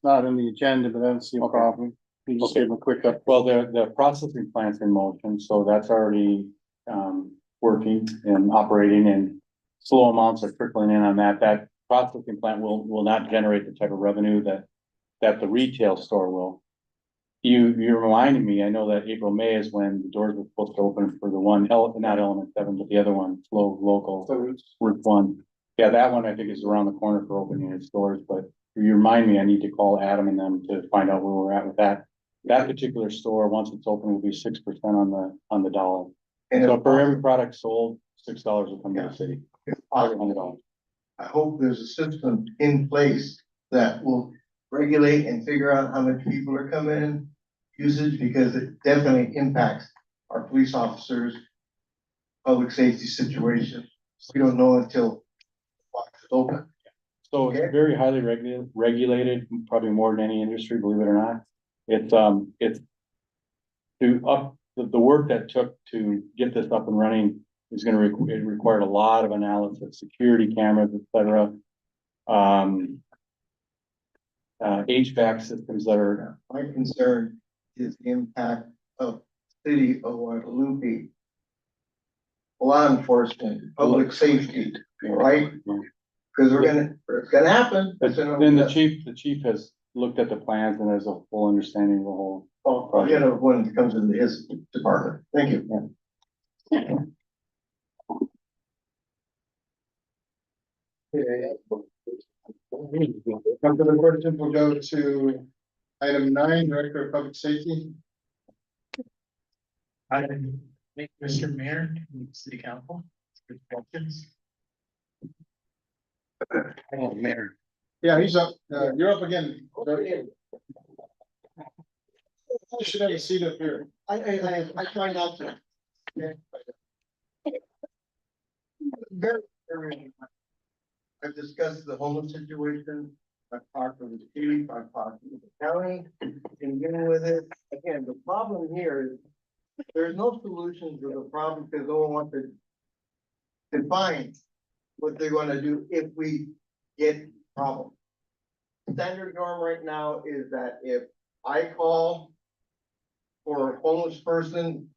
not in the agenda, but I don't see a problem. You just give them a quick up. Well, the processing plant's in motion, so that's already working and operating, and slow amounts are trickling in on that. That processing plant will not generate the type of revenue that the retail store will. You reminded me, I know that April, May is when the doors were supposed to open for the one, not Element 7, but the other one, Flow Local, Route 1. Yeah, that one I think is around the corner for opening its doors, but you remind me, I need to call Adam and them to find out where we're at with that. That particular store, once it's open, will be 6% on the dollar. And So if for every possible, product sold, $6 will come to the city, if every possible, $100. I hope there's a system in place that will regulate and figure out how many people are coming in, usage, because it definitely impacts our police officers, public safety situation. We don't know until the box is open. So it's Okay. very highly regulated, probably more than any industry, believe it or not. It's the work that took to get this up and running is gonna it required a lot of analysis, security cameras, et cetera. HVAC systems that are, My concern is the impact of City of Guadalupe. Law enforcement, public safety, right? Because it's gonna happen. but then the chief has looked at the plans and has a full understanding of the whole. Oh, you know, when it comes into his department. Thank you. After the question, we'll go to item 9, Director of Public Safety. I make Mr. Mayor, City Council. Questions? Oh, Mayor. Yeah, he's up, you're up again. You should have a seat up here. I try not to. Very. I've discussed the homeless situation. I've talked with the chief, I've talked with the county, in dealing with it. Again, the problem here is there's no solution to the problem because no one wants to define what they're gonna do if we get problem. Standard norm right now is that if I call for a homeless person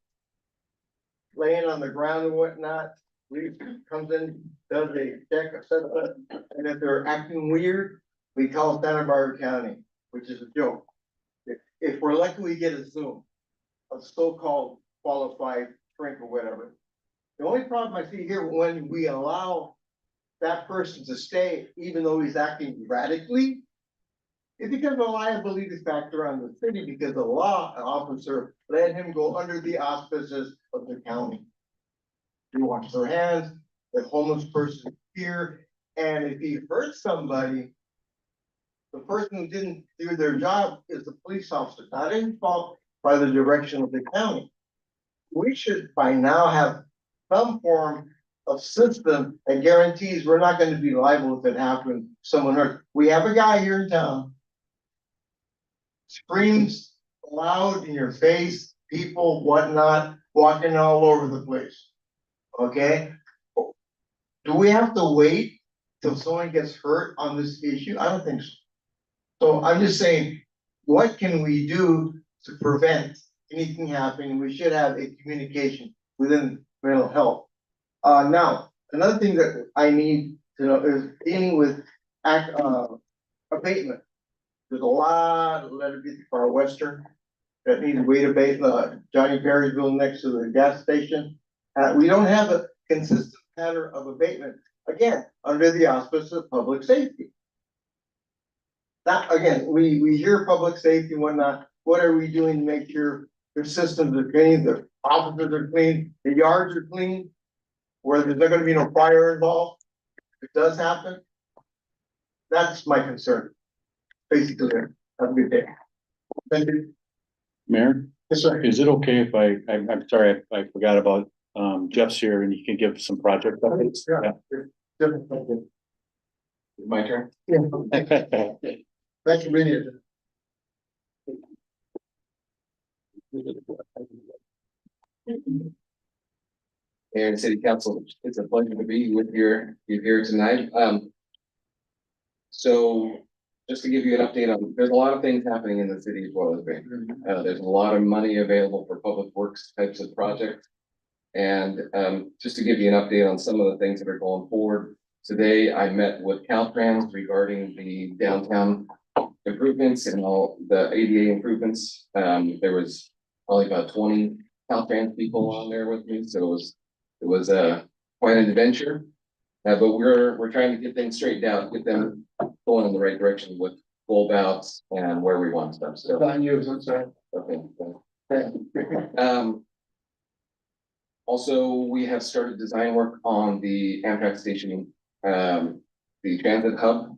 laying on the ground and whatnot, we comes in, does a check, assessment, and if they're acting weird, we call Santa Barbara County, which is a joke. If we're lucky, we get a Zoom, a so-called qualified shrink or whatever. The only problem I see here, when we allow that person to stay, even though he's acting radically, it becomes a liability factor on the city because the law officer let him go under the auspices of the county. You wash their hands, the homeless person here, and if he hurts somebody, the person who didn't do their job is the police officer, not in fault by the direction of the county. We should by now have some form of system that guarantees we're not gonna be liable if it happens, someone hurt. We have a guy here in town. Screams loud in your face, people, whatnot, walking all over the place. Okay? Do we have to wait till someone gets hurt on this issue? I don't think so. So I'm just saying, what can we do to prevent anything happening? We should have a communication within mental health. Now, another thing that I need to know is dealing with abatement. There's a lot of letter B for Western that needs weight abatement, Johnny Perryville next to the gas station. We don't have a consistent pattern of abatement, again, under the auspices of public safety. That, again, we hear public safety and whatnot, what are we doing to make sure their systems are clean, the offices are clean, the yards are clean? Where there's not gonna be no fire involved? it does happen, that's my concern. Basically, have a good day. Thank you. Mayor, Yes, sir. is it okay if I'm sorry, I forgot about, Jeff's here and you can give some project updates? Yeah. Definitely. My turn? Yeah. Thanks for being here. And City Council, it's a pleasure to be with you here tonight. So just to give you an update on, there's a lot of things happening in the city of Guadalupe. There's a lot of money available for public works types of projects. And just to give you an update on some of the things that are going forward, today I met with Caltrans regarding the downtown improvements and all the ADA improvements. There was probably about 20 Caltrans people on there with me, so it was quite an adventure. But we're trying to get things straightened out, get them going in the right direction with goal bouts and where we want stuff. So, Fine, you, I'm sorry. okay. Also, we have started design work on the Amtrak station, the transit hub.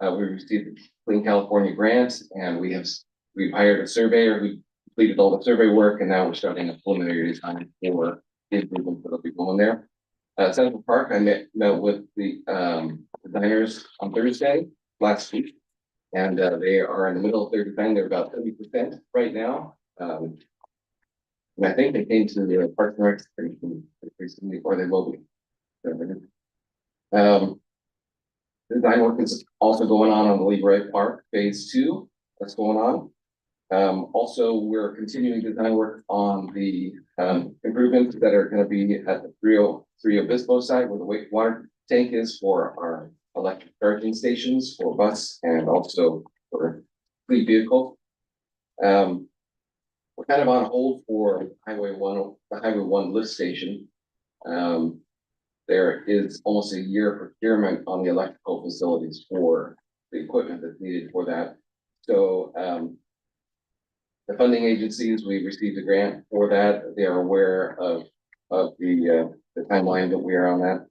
We received the Clean California grant, and we've hired a surveyor who completed all the survey work, and now we're starting a preliminary design for the improvements that'll be going there. Central Park, I met with the designers on Thursday last week, and they are in the middle of their design. They're about 30% right now. And I think they came to the Parks and Rec pretty recently, or they will be. Design work is also going on the Leroy Park Phase 2. That's going on. Also, we're continuing design work on the improvements that are going to be at the Three Obispo site where the water tank is for our electric charging stations for bus and also for fleet vehicle. We're kind of on hold for Highway 1 lift station. There is almost a year procurement on the electrical facilities for the equipment that's needed for that. So the funding agencies, we received a grant for that. They are aware of the timeline that we are on that.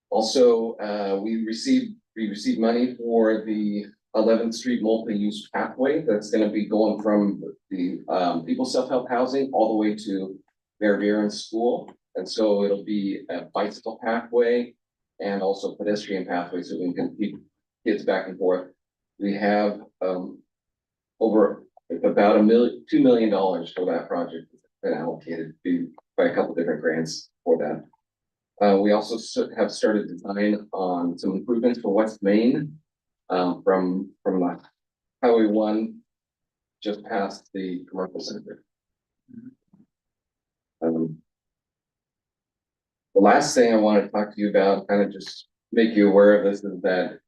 Also, we received money for the 11th Street multi-use pathway that's going to be going from the People's Self-Help Housing all the way to Van Buren School. And so it'll be a bicycle pathway and also pedestrian pathway so we can keep kids back and forth. We have over about $2 million for that project that's been allocated by a couple different grants for that. We also have started design on some improvements for West Main from the Highway 1 just past the commercial center. The last thing I want to talk to you about, kind of just make you aware of this, is that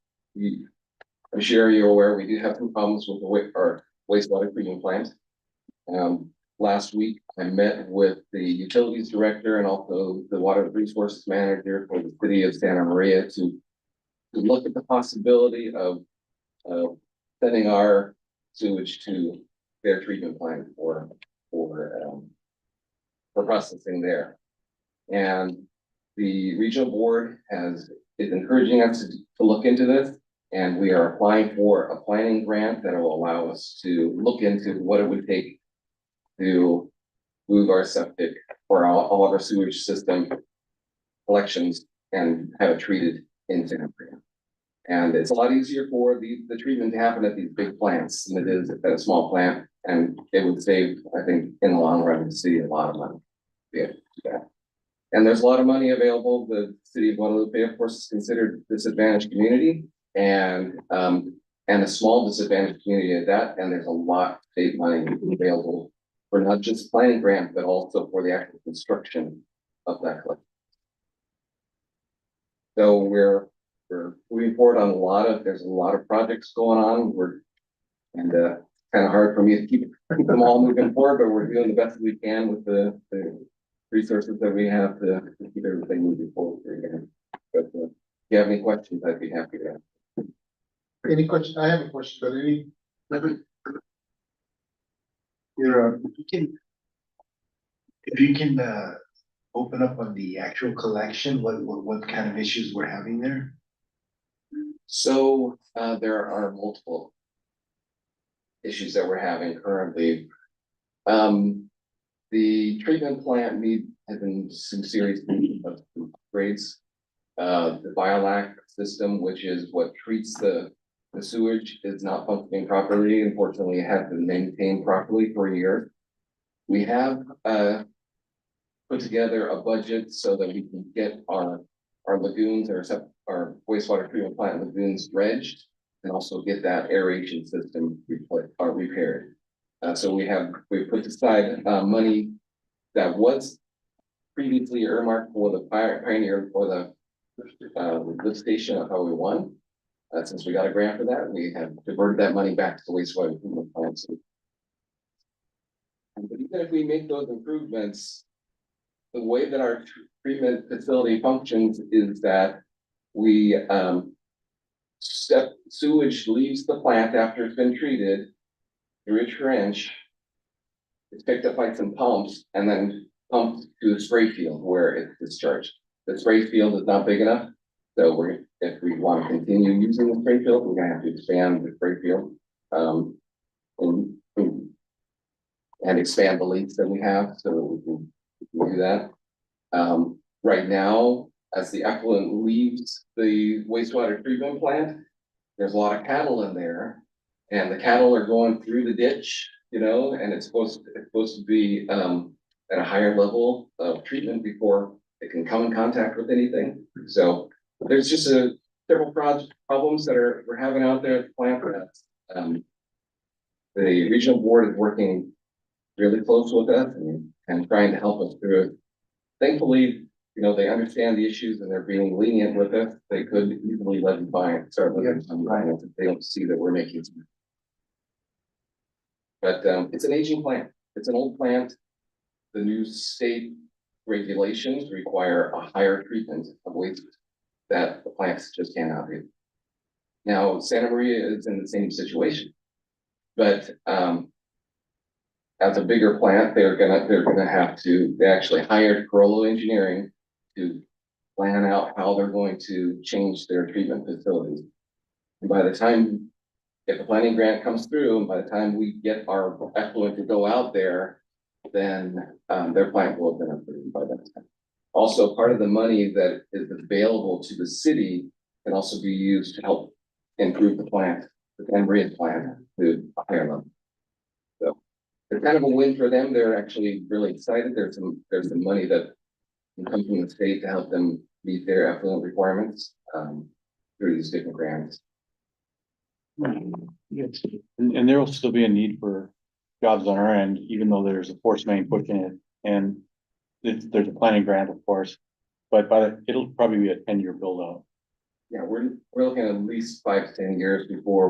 I'm sure you're aware we do have some problems with our wastewater treatment plant. Last week, I met with the utilities director and also the water resources manager for the city of Santa Maria to look at the possibility of sending our sewage to their treatment plant for processing there. And the regional board is encouraging us to look into this. And we are applying for a planning grant that will allow us to look into what it would take to move our septic or all of our sewage system collections and have it treated in Santa Maria. And it's a lot easier for the treatment to happen at these big plants than it is at a small plant. And it would save, I think, in the long run, the city a lot of money. Yeah. And there's a lot of money available. The city of Guadalupe, of course, is considered a disadvantaged community and a small disadvantaged community at that. And there's a lot of state money available for not just planning grant, but also for the actual construction of that collection. So we're moving forward on there's a lot of projects going on. And kind of hard for me to keep them all moving forward, but we're doing the best we can with the resources that we have to keep everything moving forward again. But if you have any questions, I'd be happy to answer. Any question? I have a question, but if you can open open up on the actual collection, what kind of issues we're having there? So, there are multiple issues that we're having currently. The treatment plant has been some serious upgrades. The Biolac system, which is what treats the sewage, is not functioning properly. Unfortunately, it hasn't been maintained properly for a year. We have, put together a budget so that we can get our lagoons, our wastewater treatment plant lagoons dredged, and also get that aeration system repaired. So we put aside, money that was previously earmarked for the Pioneer, for the lift station at Highway 1. Since we got a grant for that, we have diverted that money back to the wastewater treatment plant. But even if we make those improvements, the way that our treatment facility functions is that we, sewage leaves the plant after it's been treated through a trench. It's picked up by some pumps and then pumped to a spray field where it's discharged. The spray field is not big enough, so if we want to continue using the spray field, we're gonna have to expand the spray field. And expand the leaks that we have, so we can do that. Right now, as the effluent leaves the wastewater treatment plant, there's a lot of cattle in there. And the cattle are going through the ditch, and it's supposed to be at a higher level of treatment before it can come in contact with anything. So there's just several problems that we're having out there at the plant. The regional board is working really close with us and trying to help us through it. Thankfully, they understand the issues and they're being lenient with us. They could easily start levying some fines if they don't see that we're making some. But it's an aging plant. It's an old plant. The new state regulations require a higher treatment of waste that the plants just cannot do. Now, Santa Maria is in the same situation, but as a bigger plant, they're gonna have to. They actually hired Carollo Engineering to plan out how they're going to change their treatment facilities. And by the time, if the planning grant comes through, and by the time we get our effluent to go out there, then their plant will have been approved by that time. Also, part of the money that is available to the city can also be used to help improve the plant, the Santa Maria plant, to a higher level. So it's kind of a win for them. They're actually really excited. There's some money that can come from the state to help them meet their effluent requirements through these different grants. Yes. And there will still be a need for jobs on our end, even though there's a force main pushing it, and there's a planning grant, of course, but it'll probably be a 10-year build out. Yeah, we're looking at least 5 to 10 years before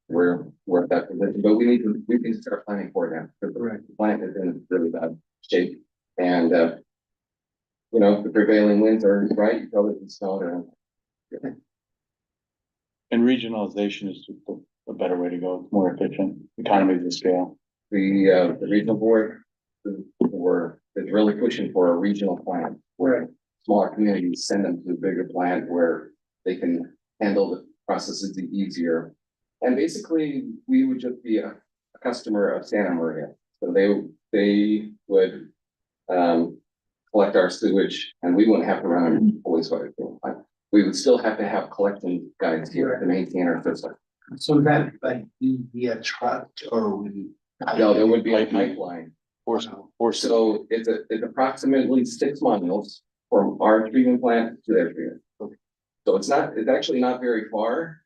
we're at that position, but we need to start planning for it now, because the plant is in really bad shape. And if the prevailing winds are right, you probably can snow it around. And regionalization is a better way to go. It's more efficient, economies of scale. The regional board is really pushing for a regional plan where smaller communities send them to a bigger plant where they can handle the processes easier. And basically, we would just be a customer of Santa Maria. So they would collect our sewage, and we wouldn't have to run a wastewater treatment plant. We would still have to have collection guys here to maintain our system. So that be a truck or we? No, there would be a pipeline. Or So it's approximately 6 miles from our treatment plant to their treatment. So it's actually not very far.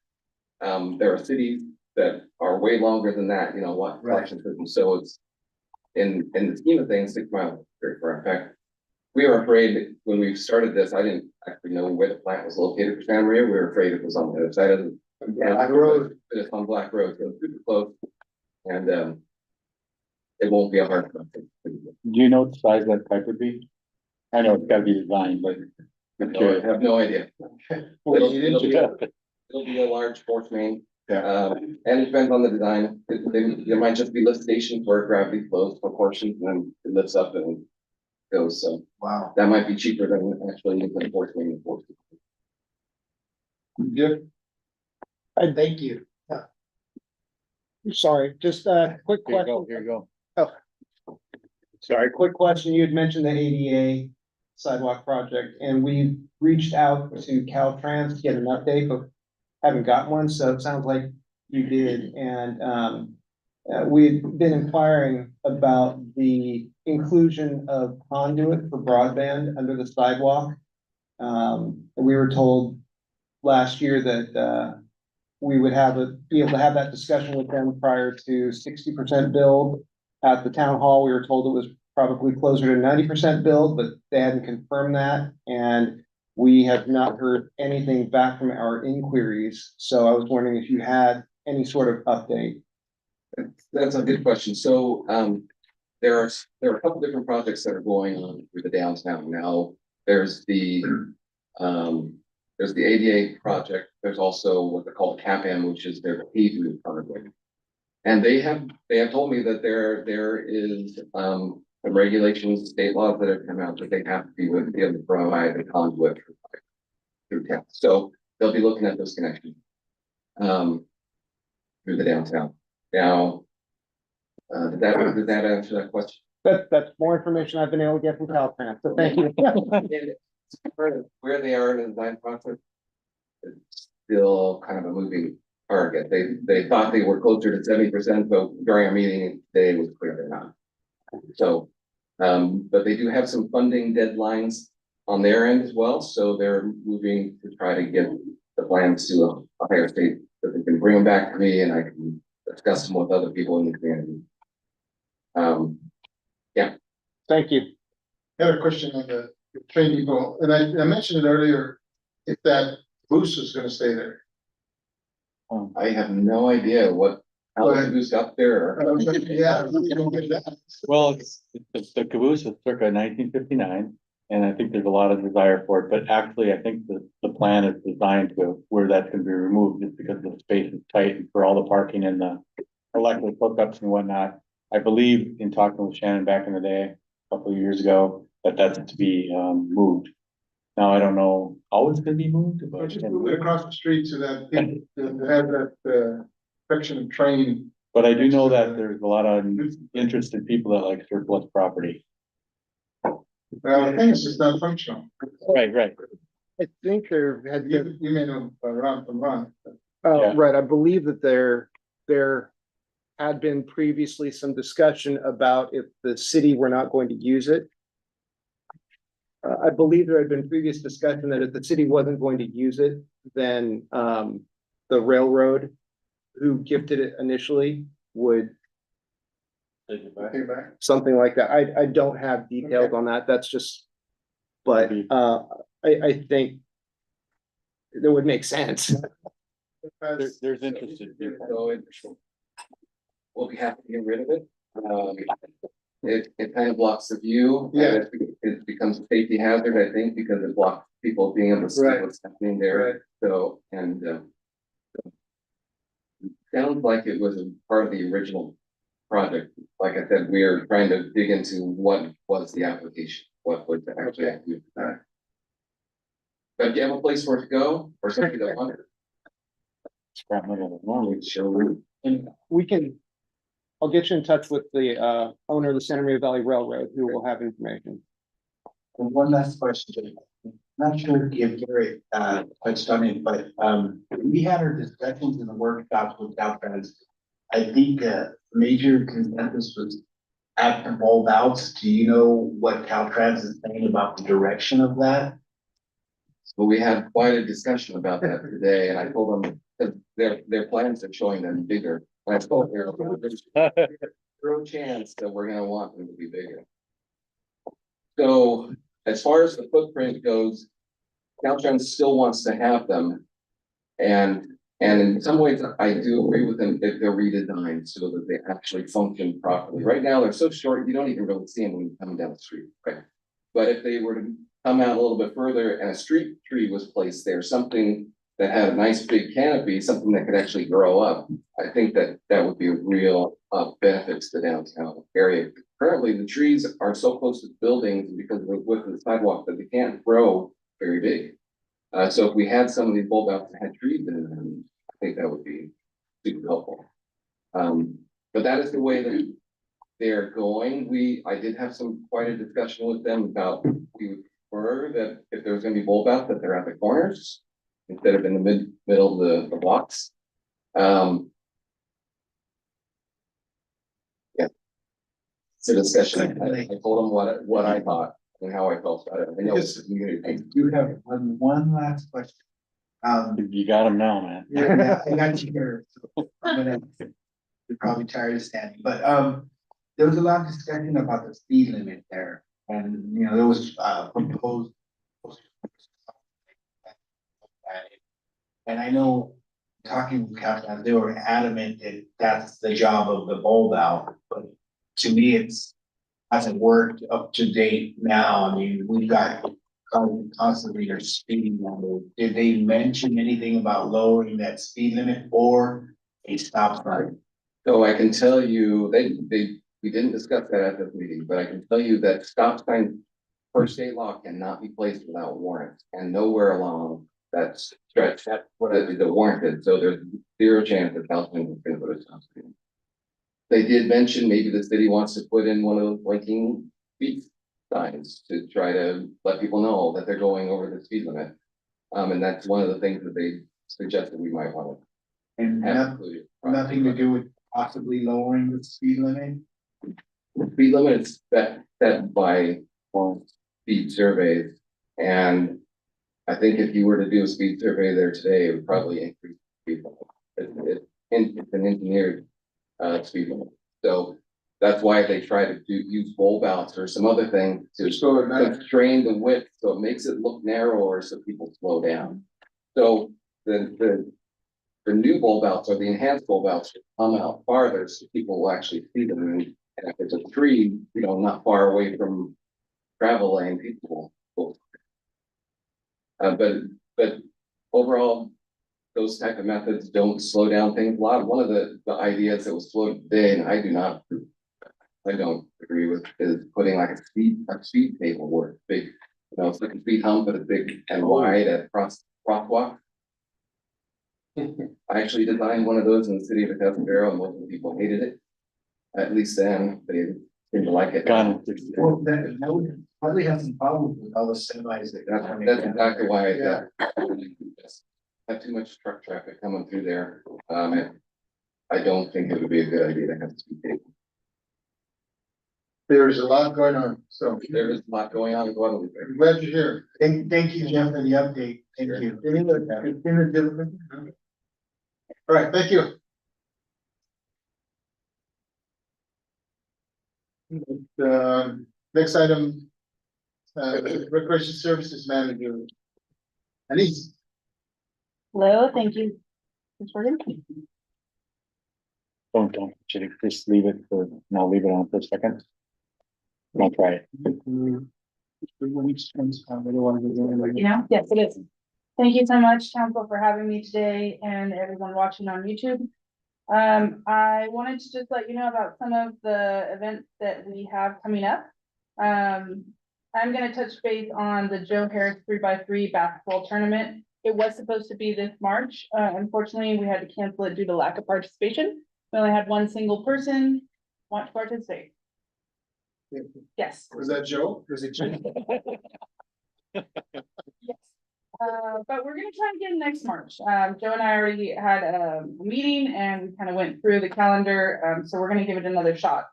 There are cities that are way longer than that, what collection system. So it's in the scheme of things, 6 miles is very far. In fact, we were afraid when we started this, I didn't actually know where the plant was located for Santa Maria. We were afraid it was on the other side of the Black Road. It's on Black Road, so it's super close. And it won't be a hard project. do you know what the size of that pipe would be? I know it's gotta be designed, but No, I have no idea. It'll be a large force main. Yeah. And it depends on the design. There might just be lift stations where gravity flows for portions and then it lifts up and goes, so Wow. that might be cheaper than actually even forcing enforcement. Jeff, Thank you. Sorry, just a quick Here you question. go, here you go. Sorry, quick question. You had mentioned the ADA sidewalk project, and we reached out to Caltrans to get an update, but haven't gotten one, so it sounds like you did. And we've been inquiring about the inclusion of conduit for broadband under the sidewalk. We were told last year that we would be able to have that discussion with them prior to 60% build. At the town hall, we were told it was probably closer to 90% build, but they hadn't confirmed that. And we have not heard anything back from our inquiries. So I was wondering if you had any sort of update. That's a good question. So, there are a couple different projects that are going on through the downtown now. There's the ADA project. There's also what they call CAPM, which is their pavement project. And they have told me that there is, some regulations, state laws that have come out that they have to be able to provide a conduit through town. So they'll be looking at those connections, through the downtown. Now, did that answer that question? That's more information I've been able to get from Caltrans, so thank you. Where they are in the design process, it's still kind of a moving target. They thought they were closer to 70%, but during our meeting today, it was clear they're not. So, but they do have some funding deadlines on their end as well, so they're moving to try to get the plans to a higher state, that they can bring them back to me and I can discuss them with other people in the community. Yeah. Thank you. I had a question on the train depot, and I mentioned it earlier, if that boost is gonna stay there. I have no idea how the who's got there. Yeah, we don't get that. Well, the caboose was circa 1959, and I think there's a lot of desire for it, but actually, I think the plan is designed to where that's gonna be removed, just because the space is tight and for all the parking and the electric hookups and whatnot. I believe in talking with Shannon back in the day, a couple of years ago, that's to be moved. Now, I don't know how it's gonna be moved, Or but just move it across the street to that, to have that, section of train. but I do know that there's a lot of interested people that like surplus property. Well, the thing is, it's not functional. Right, right. I think there had been, You may know, run from run. Yeah. right, I believe that there had been previously some discussion about if the city were not going to use it. I believe there had been previous discussion that if the city wasn't going to use it, then the railroad who gifted it initially would, Okay, back. something like that. I don't have details on that. That's just, but I think that would make sense. There's interested people. So we'll be happy to get rid of it. It kind of blocks the view. Yeah. It becomes a safety hazard, I think, because it blocks people being able to see Right. what's happening there. So, and sounds like it was a part of the original project. Like I said, we are trying to dig into what was the application, what was the actually. Okay. But do you have a place for it to go or something that wanted? Scrap metal is normally Sure. And we can, I'll get you in touch with the owner of the Santa Maria Valley Railroad who will have information. And one last question. Not sure if Gary touched on it, but we had our discussions in the workshops with Caltrans. I think major consensus was at the bulb outs. Do you know what Caltrans is saying about the direction of that? But we had quite a discussion about that today, and I told them that their plans are showing them bigger. And I told them there's zero chance that we're gonna want them to be bigger. So as far as the footprint goes, Caltrans still wants to have them. And in some ways, I do agree with them if they're redesigned so that they actually function properly. Right now, they're so short, you don't even really see them when you come down the street, right? But if they were to come out a little bit further and a street tree was placed there, something that had a nice big canopy, something that could actually grow up, I think that would be a real benefit to the downtown area. currently the trees are so close to the buildings because of the width of the sidewalk that they can't grow very big. So if we had some of these bulb outs that had trees in them, I think that would be super helpful. But that is the way that they're going. I did have quite a discussion with them about, we would prefer that if there's gonna be bulb outs, that they're at the corners instead of in the middle of the blocks. Yeah. It's a discussion. I told them what I thought and how I felt about it. I know it's a I community. do have one last question. You got him now, man. Yeah, I got you here. So I'm gonna, you're probably tired of standing, but, there was a lot of discussion about the speed limit there. And, you know, there was, proposed. And I know, talking with Captain, they were adamant that that's the job of the bulb out, but to me, it's hasn't worked up to date now. I mean, we've got constantly are speeding number. Did they mention anything about lowering that speed limit or a stop sign? So I can tell you, we didn't discuss that at this meeting, but I can tell you that stop signs per state law cannot be placed without warrant, and nowhere along that stretch that is warranted, so there's zero chance that Councilman is gonna put a stop sign. They did mention maybe the city wants to put in one of those blinking speed signs to try to let people know that they're going over the speed limit. And that's one of the things that they suggested we might want And to have included. nothing to do with possibly lowering the speed limit? The speed limit is set by speed surveys, and I think if you were to do a speed survey there today, it would probably increase the speed limit. It's an engineered speed limit, so that's why they try to use bulb outs or some other thing to constrain the width, so it makes it look narrower so people slow down. So the new bulb outs or the enhanced bulb outs come out farther so people will actually see them. And if it's a tree, you know, not far away from travel lane, people will. But overall, those type of methods don't slow down things a lot. One of the ideas that was floated today, and I don't agree with, is putting like a speed table where it's big, you know, it's like a speed hump, but it's big and wide at crosswalk. I actually designed one of those in the city of Atascadero, and most of the people hated it. At least then, they seemed to like it. Got Well, that would probably have some problems with all the semis that. That's exactly why have too much truck traffic coming through there. I don't think it would be a good idea to have a speed table. There's a lot going on, so There is a lot going on in Guadalupe. I'm glad you're here. Thank you, Jeff, for the update. Thank you. All right, thank you. Next item, Recreation Services Manager. Anise. Hello, thank you. Don't, just leave it for, now leave it on for a second. I'll try it. You know, yes, it is. Thank you so much, council, for having me today and everyone watching on YouTube. I wanted to just let you know about some of the events that we have coming up. I'm gonna touch base on the Joe Harris 3x3 basketball tournament. It was supposed to be this March. Unfortunately, we had to cancel it due to lack of participation. We only had one single person want to participate. Yes. Was that Joe? Was it Joe? Yes. But we're gonna try and get it next March. Joe and I already had a meeting and we kind of went through the calendar. So we're gonna give it another shot.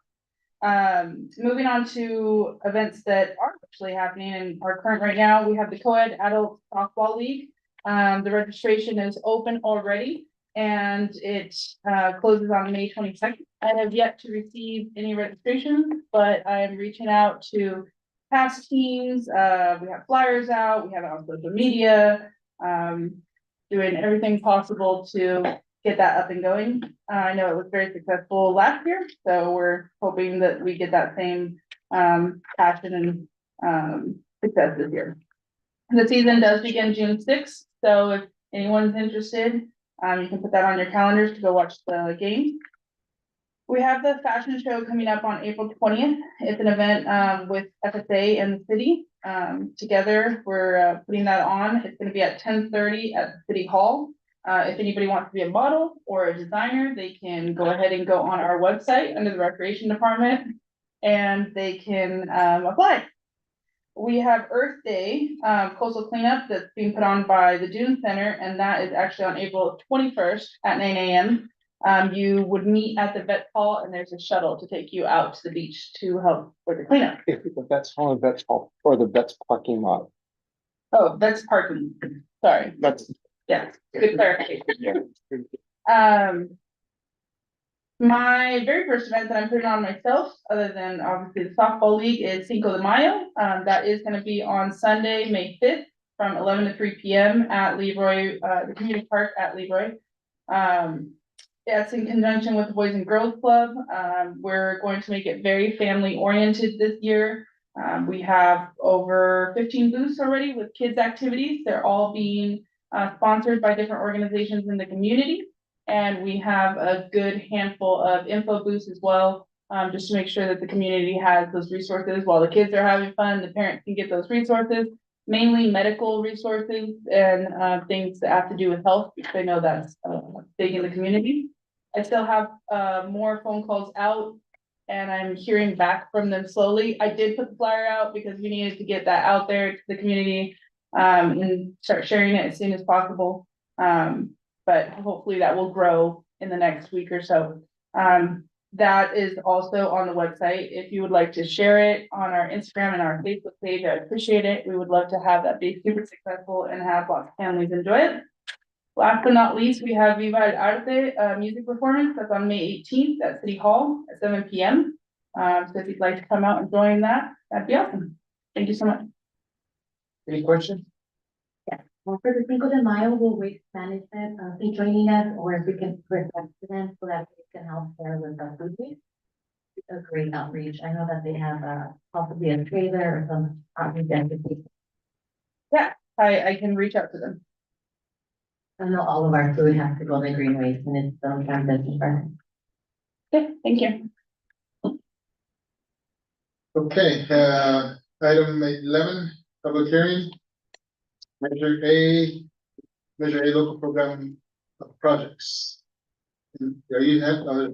Moving on to events that are actually happening and are current right now, we have the Co-ed Adult Softball League. The registration is open already and it closes on May 22nd. I have yet to receive any registration, but I am reaching out to past teams. We have flyers out, we have it on social media, doing everything possible to get that up and going. I know it was very successful last year, so we're hoping that we get that same passion and success this year. The season does begin June 6th, so if anyone's interested, you can put that on your calendars to go watch the game. We have the fashion show coming up on April 20th. It's an event with FSA and the city. Together, we're putting that on. It's gonna be at 10:30 at City Hall. If anybody wants to be a model or a designer, they can go ahead and go on our website under the Recreation Department and they can apply. We have Earth Day, coastal cleanup that's being put on by the Dune Center, and that is actually on April 21st at 9 a.m. You would meet at the vet hall and there's a shuttle to take you out to the beach to help with the cleanup. If the vets hall, or the vets parking lot, Oh, that's parking. Sorry. that's, Yeah, good clarification. yeah. My very first event that I'm putting on myself, other than obviously the softball league, is Cinco de Mayo. That is gonna be on Sunday, May 5th, from 11 to 3 p.m. at Leroy, the community park at Leroy. That's in conjunction with the Boys and Girls Club. We're going to make it very family oriented this year. We have over 15 booths already with kids activities. They're all being sponsored by different organizations in the community. And we have a good handful of info booths as well, just to make sure that the community has those resources while the kids are having fun, the parents can get those resources, mainly medical resources and things that have to do with health, because I know that's big in the community. I still have more phone calls out and I'm hearing back from them slowly. I did put the flyer out because we needed to get that out there to the community and start sharing it as soon as possible. But hopefully that will grow in the next week or so. That is also on the website. If you would like to share it on our Instagram and our Facebook page, I'd appreciate it. We would love to have that be super successful and have lots of families enjoy it. Last but not least, we have Viva el Arte music performance that's on May 18th at City Hall at 7 p.m. So if you'd like to come out and join that, that'd be awesome. Thank you so much. Any questions? Well, for the Cinco de Mayo, will Waste Management be joining us, or if we can request to them so that we can help there with the food waste? A great outreach. I know that they have possibly a trailer or some outreach entities. Yeah, I can reach out to them. I know all of our food has to go to green waste and it's sometimes different. Okay, thank you. Okay, item 11, public hearing. Measure A local program projects. Are you have other?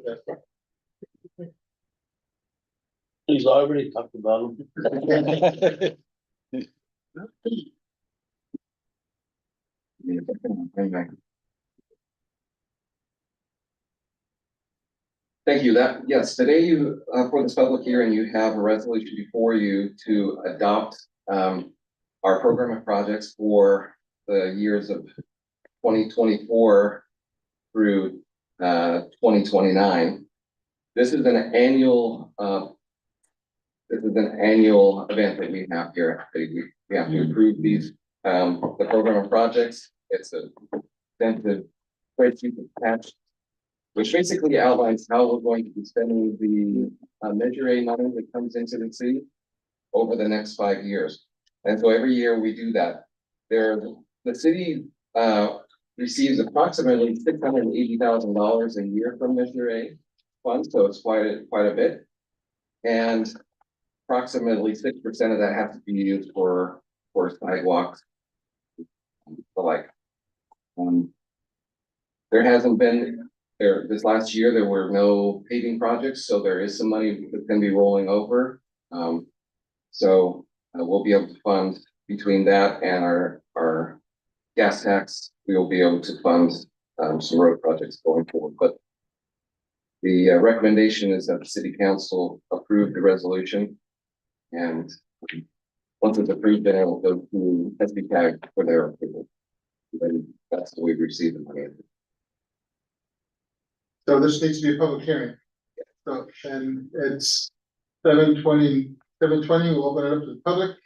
He's already talked about them. Thank you. Yes, today you, for this public hearing, you have a resolution before you to adopt our program of projects for the years of 2024 through 2029. This is an annual event that we have here. We have to approve these. The program of projects, it's a extensive spreadsheet attached, which basically outlines how we're going to be spending the Measure A money that comes into the city over the next 5 years. And so every year we do that. The city receives approximately $680,000 a year from Measure A funds, so it's quite a bit. And approximately 6% of that has to be used for sidewalks, the like. There hasn't been this last year. There were no paving projects, so there is some money that can be rolling over. We'll be able to fund between that and our gas tax. We will be able to fund some road projects going forward. But the recommendation is that the city council approve the resolution, and once it's approved, then it will go to SBTAG for their approval. Then that's the way we receive the money. So this needs to be a public hearing. So, and it's 7:20, we'll open it up to the public.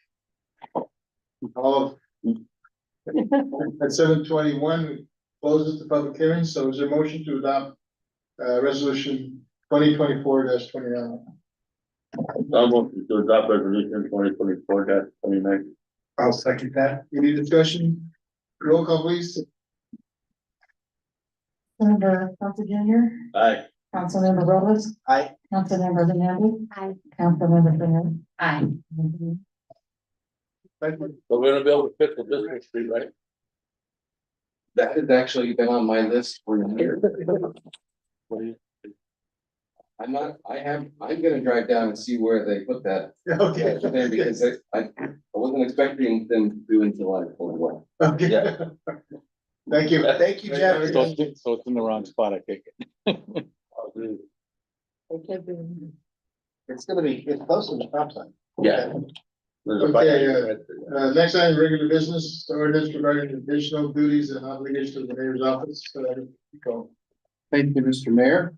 At 7:21, we close the public hearing. So is there a motion to adopt resolution 2024-29? I'll move to adopt resolution 2024-29. I'll second that. Any discussion? Roll call, please. Senator Council Junior, Aye. Councilmember Rose. Aye. Councilmember Hernandez. Aye. Councilmember Brenner. Aye. So we're gonna be able to fix the business street, right? That has actually been on my list for years. I'm gonna drive down and see where they put that. Okay. There, because I wasn't expecting them to do until I pulled away. Okay. Yeah. Thank you. Thank you, Jeff. So it's in the wrong spot, I think. It's gonna be, it's close to the stop sign. Yeah. There's a Okay, bike right there. Next item, regular business, ordinance regarding additional duties and obligations of the mayor's office. Go. Thank you, Mr. Mayor,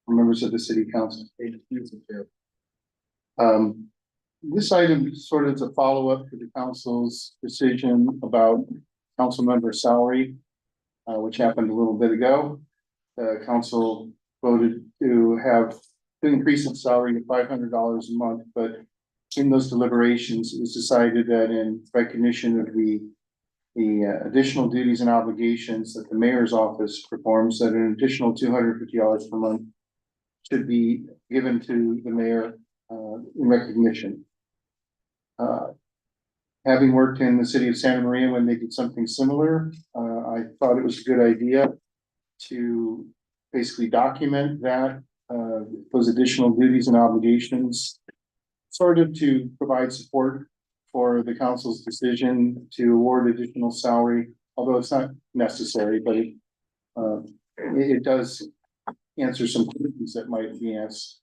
members of the city council. This item sort of is a follow-up to the council's decision about council member salary, which happened a little bit ago. Council voted to increase its salary to $500 a month, but in those deliberations, it was decided that in recognition of the additional duties and obligations that the mayor's office performs, that an additional $250 per month should be given to the mayor in recognition. Having worked in the city of Santa Maria when they did something similar, I thought it was a good idea to basically document that those additional duties and obligations, sort of to provide support for the council's decision to award additional salary, although it's not necessary, but it does answer some questions that might be asked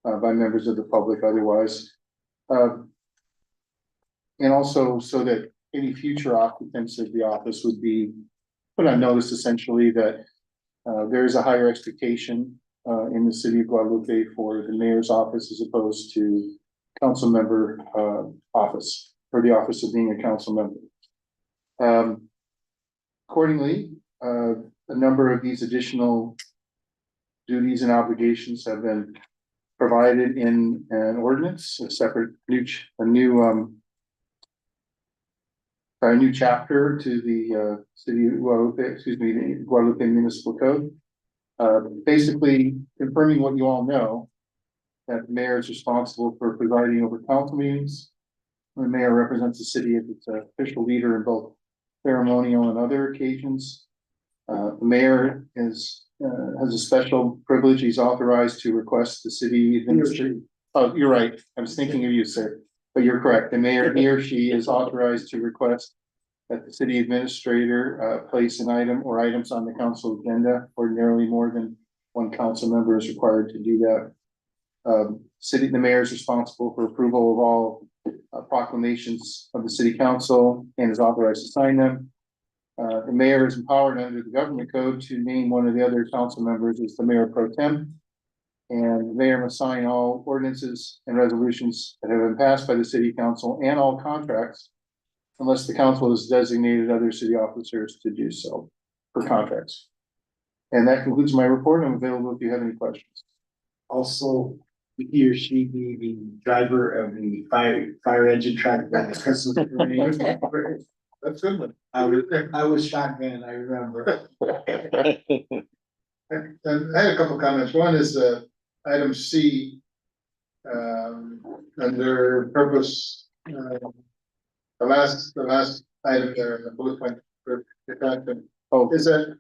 by members of the public otherwise. And also so that any future occupants of the office would be put on notice essentially that there is a higher expectation in the city of Guadalupe for the mayor's office as opposed to council member office, or the office of being a council member. Accordingly, a number of these additional duties and obligations have been provided in an ordinance, a new chapter to the city of Guadalupe, the Guadalupe Municipal Code. Basically confirming what you all know, that the mayor is responsible for presiding over council meetings. The mayor represents the city as its official leader in both ceremonial and other occasions. The mayor has a special privilege. He's authorized to request the city administrator. Oh, you're right. I was thinking of you, sir, but you're correct. The mayor, he or she is authorized to request that the city administrator place an item or items on the council agenda. Ordinarily, more than one council member is required to do that. The mayor is responsible for approval of all proclamations of the city council and is authorized to sign them. The mayor is empowered under the government code to name one of the other council members as the mayor pro tem. And the mayor must sign all ordinances and resolutions that have been passed by the city council and all contracts, unless the council has designated other city officers to do so for contracts. And that concludes my report. I'm available if you have any questions. Also, he or she be the driver of the fire engine truck. That's good one. I was shotgun, I remember. And I had a couple comments. One is item C. Under purpose, the last item there, the bullet point for Oh, is that,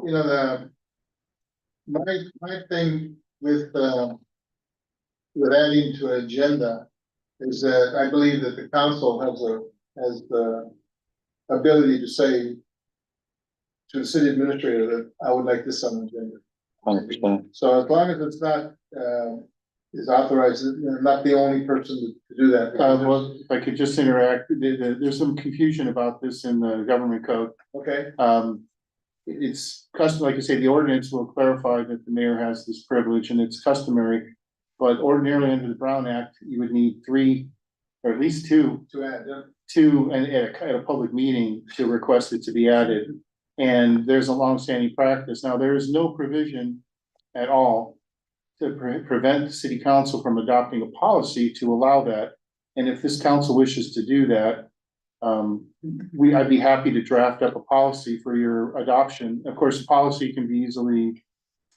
you know, my thing with adding to an agenda is that I believe that the council has the ability to say to the city administrator that I would like this on the agenda. 100%. So as long as it's not, is authorized, not the only person to do that. Well, if I could just interact, there's some confusion about this in the government code. Okay, It's custom, like I say, the ordinance will clarify that the mayor has this privilege and it's customary. But ordinarily under the Brown Act, you would need 3, or at least 2, to add, and at a public meeting to request it to be added. And there's a longstanding practice. Now, there is no provision at all to prevent the city council from adopting a policy to allow that. And if this council wishes to do that, I'd be happy to draft up a policy for your adoption. Of course, the policy can be easily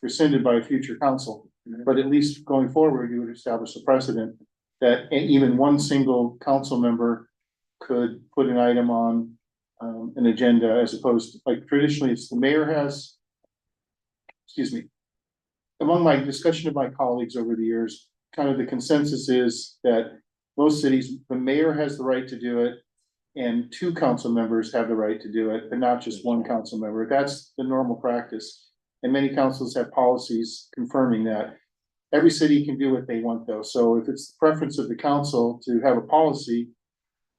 rescinded by a future council. But at least going forward, you would establish a precedent that even one single council member could put an item on an agenda as opposed to, like traditionally, it's the mayor has. Excuse me. Among my discussion of my colleagues over the years, kind of the consensus is that most cities, the mayor has the right to do it. And 2 council members have the right to do it, but not just 1 council member. That's the normal practice. And many councils have policies confirming that. Every city can do what they want though. So if it's the preference of the council to have a policy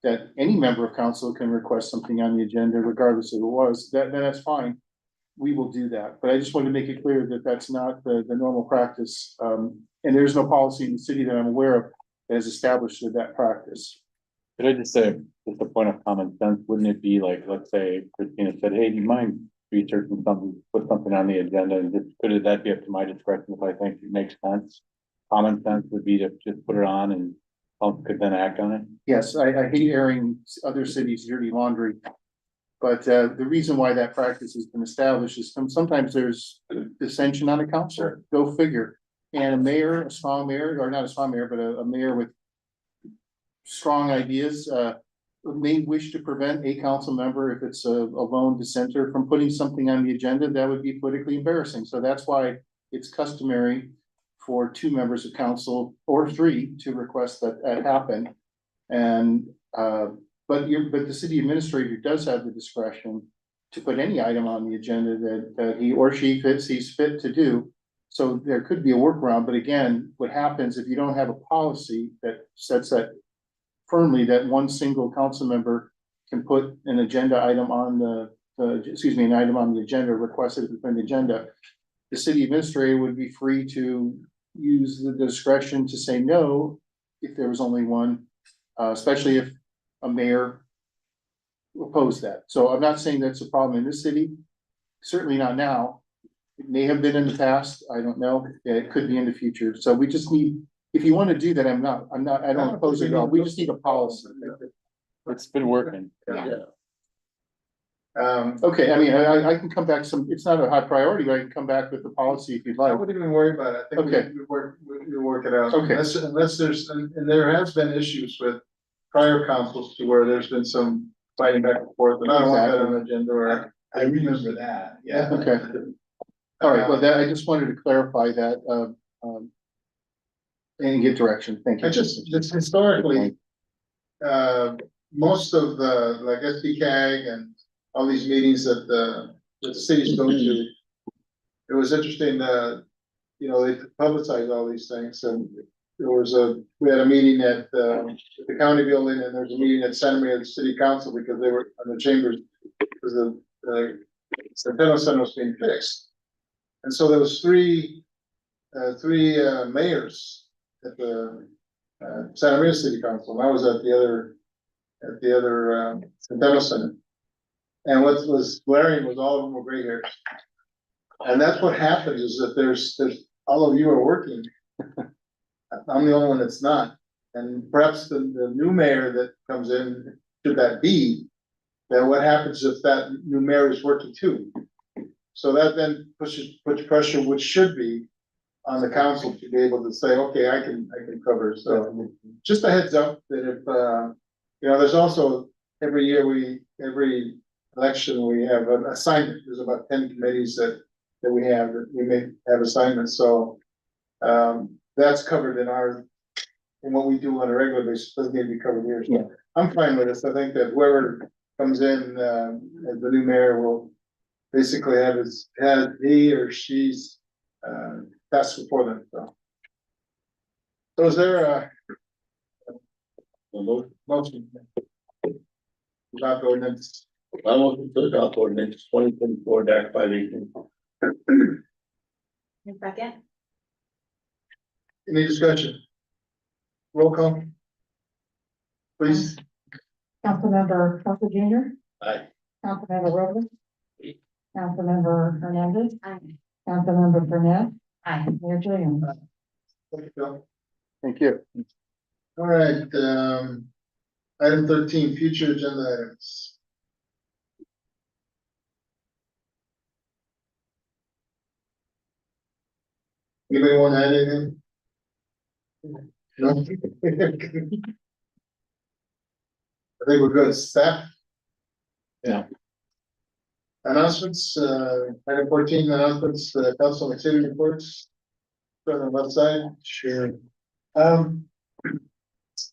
that any member of council can request something on the agenda, regardless of who it was, then that's fine. We will do that. But I just want to make it clear that that's not the normal practice. And there's no policy in the city that I'm aware of that has established that practice. Could I just say, just a point of common sense, wouldn't it be like, let's say Christina said, hey, do you mind researching something, put something on the agenda, and just, could that be up to my discretion if I think it makes sense? Common sense would be to just put it on and could then act on it. Yes, I hate airing other cities' dirty laundry. But the reason why that practice has been established is sometimes there's dissension on a council, go figure. And a mayor, a strong mayor, or not a strong mayor, but a mayor with strong ideas, may wish to prevent a council member, if it's a lone dissenter, from putting something on the agenda that would be politically embarrassing. So that's why it's customary for 2 members of council or 3 to request that happen. And but the city administrator does have the discretion to put any item on the agenda that he or she sees fit to do. So there could be a workaround, but again, what happens if you don't have a policy that sets that firmly, that 1 single council member can put an agenda item on an item on the agenda, requested within the agenda. The city administrator would be free to use the discretion to say no if there was only 1, especially if a mayor opposed that. So I'm not saying that's a problem in this city, certainly not now. It may have been in the past, I don't know, it could be in the future. So we just need, if you want to do that, I don't oppose it at all. We just need a policy. It's been working. Yeah. Okay, I mean, I can come back it's not a high priority, but I can come back with the policy if you'd I like. wouldn't even worry about it. I think Okay. we work it out. Okay. Unless there's, and there has been issues with prior councils to where there's been some fighting back and forth, and I don't want that on the agenda or. I remember that, yeah. Okay. All right, well, I just wanted to clarify that, and get direction. Thank you. Just historically, most of the, like SDCAG and all these meetings that the cities go to, it was interesting that, they publicize all these things, and we had a meeting at the county building, and there's a meeting at Santa Maria City Council because they were on the chambers, because the Centennial Center was being fixed. And so there was three mayors at the Santa Maria City Council, and I was at the other Centennial Center. And what was glaring was all of them were gray hairs. And that's what happens, is that there's all of you are working. I'm the only one that's not. And perhaps the new mayor that comes in, should that be, then what happens if that new mayor is working too? So that then puts pressure, which should be on the council to be able to say, okay, I can cover. So just a heads up that if, there's also every election, we have an assignment. There's about 10 committees that we have, that we may have assignments. So that's covered in what we do on a regular basis. Doesn't need to be covered here. So I'm fine with this. I think that whoever comes in as the new mayor will basically have he or she's task before them. So is there a motion? Adopt ordinance. I want to adopt ordinance 2024-518. Second. Any discussion? Roll call. Please. Councilmember Trump Jr. Aye. Councilmember Robles. Aye. Councilmember Hernandez. Aye. Councilmember Burnett. Aye. Mayor Williams. Thank you, Bill. Thank you. All right, item 13, future agenda items. Anybody want to add anything? No? I think we're good. Staff? Yeah. Announcements, item 14, announcements, council activity reports. On the left side. Sure.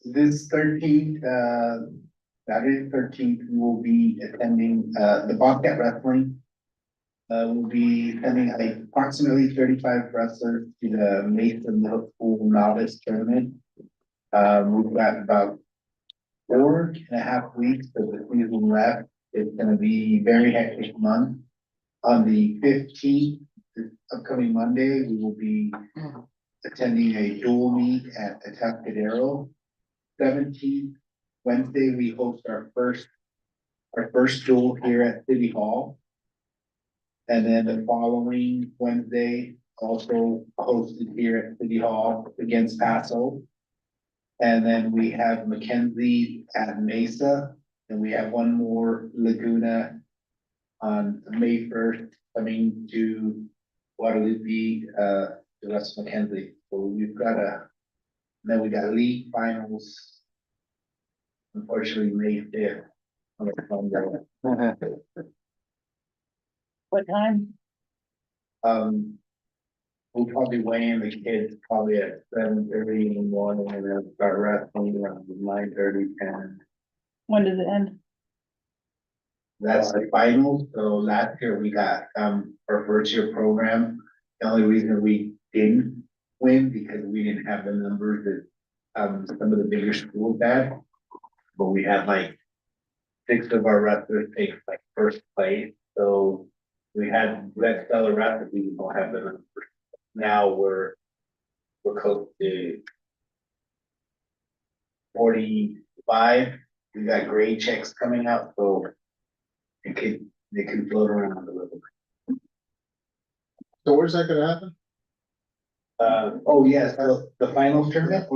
This 13th, Saturday 13th, we will be attending, the Bobcat Wrestling. We'll be sending approximately 35 wrestlers to the Mesa Middle School Novice Tournament. We've got about 4.5 weeks of the season left. It's gonna be very hectic month. On the 15th, this upcoming Monday, we will be attending a dual meet at Atascadero. 17th, Wednesday, we host our first duel here at City Hall. And then the following Wednesday, also hosted here at City Hall against Paso. And then we have Mackenzie at Mesa, and we have one more Laguna on May 1st coming to Guadalupe, the rest of Mackenzie. So we've got then we got league finals. Unfortunately, May 5th. On a Sunday. What time? We'll probably weigh in the kids probably at 7:30 in the morning and then start wrestling around 9:30, 10. When does it end? That's the finals. So last year we got, our first year program. The only reason we didn't win because we didn't have the numbers that, some of the bigger schools had. But we had like 6 of our wrestlers take like first place. So we had Red Stellar Raptors, we don't have the numbers. Now we're close to 45. We got grade checks coming out, so they can float around a little bit. So where's that gonna happen? Oh yes, the finals tournament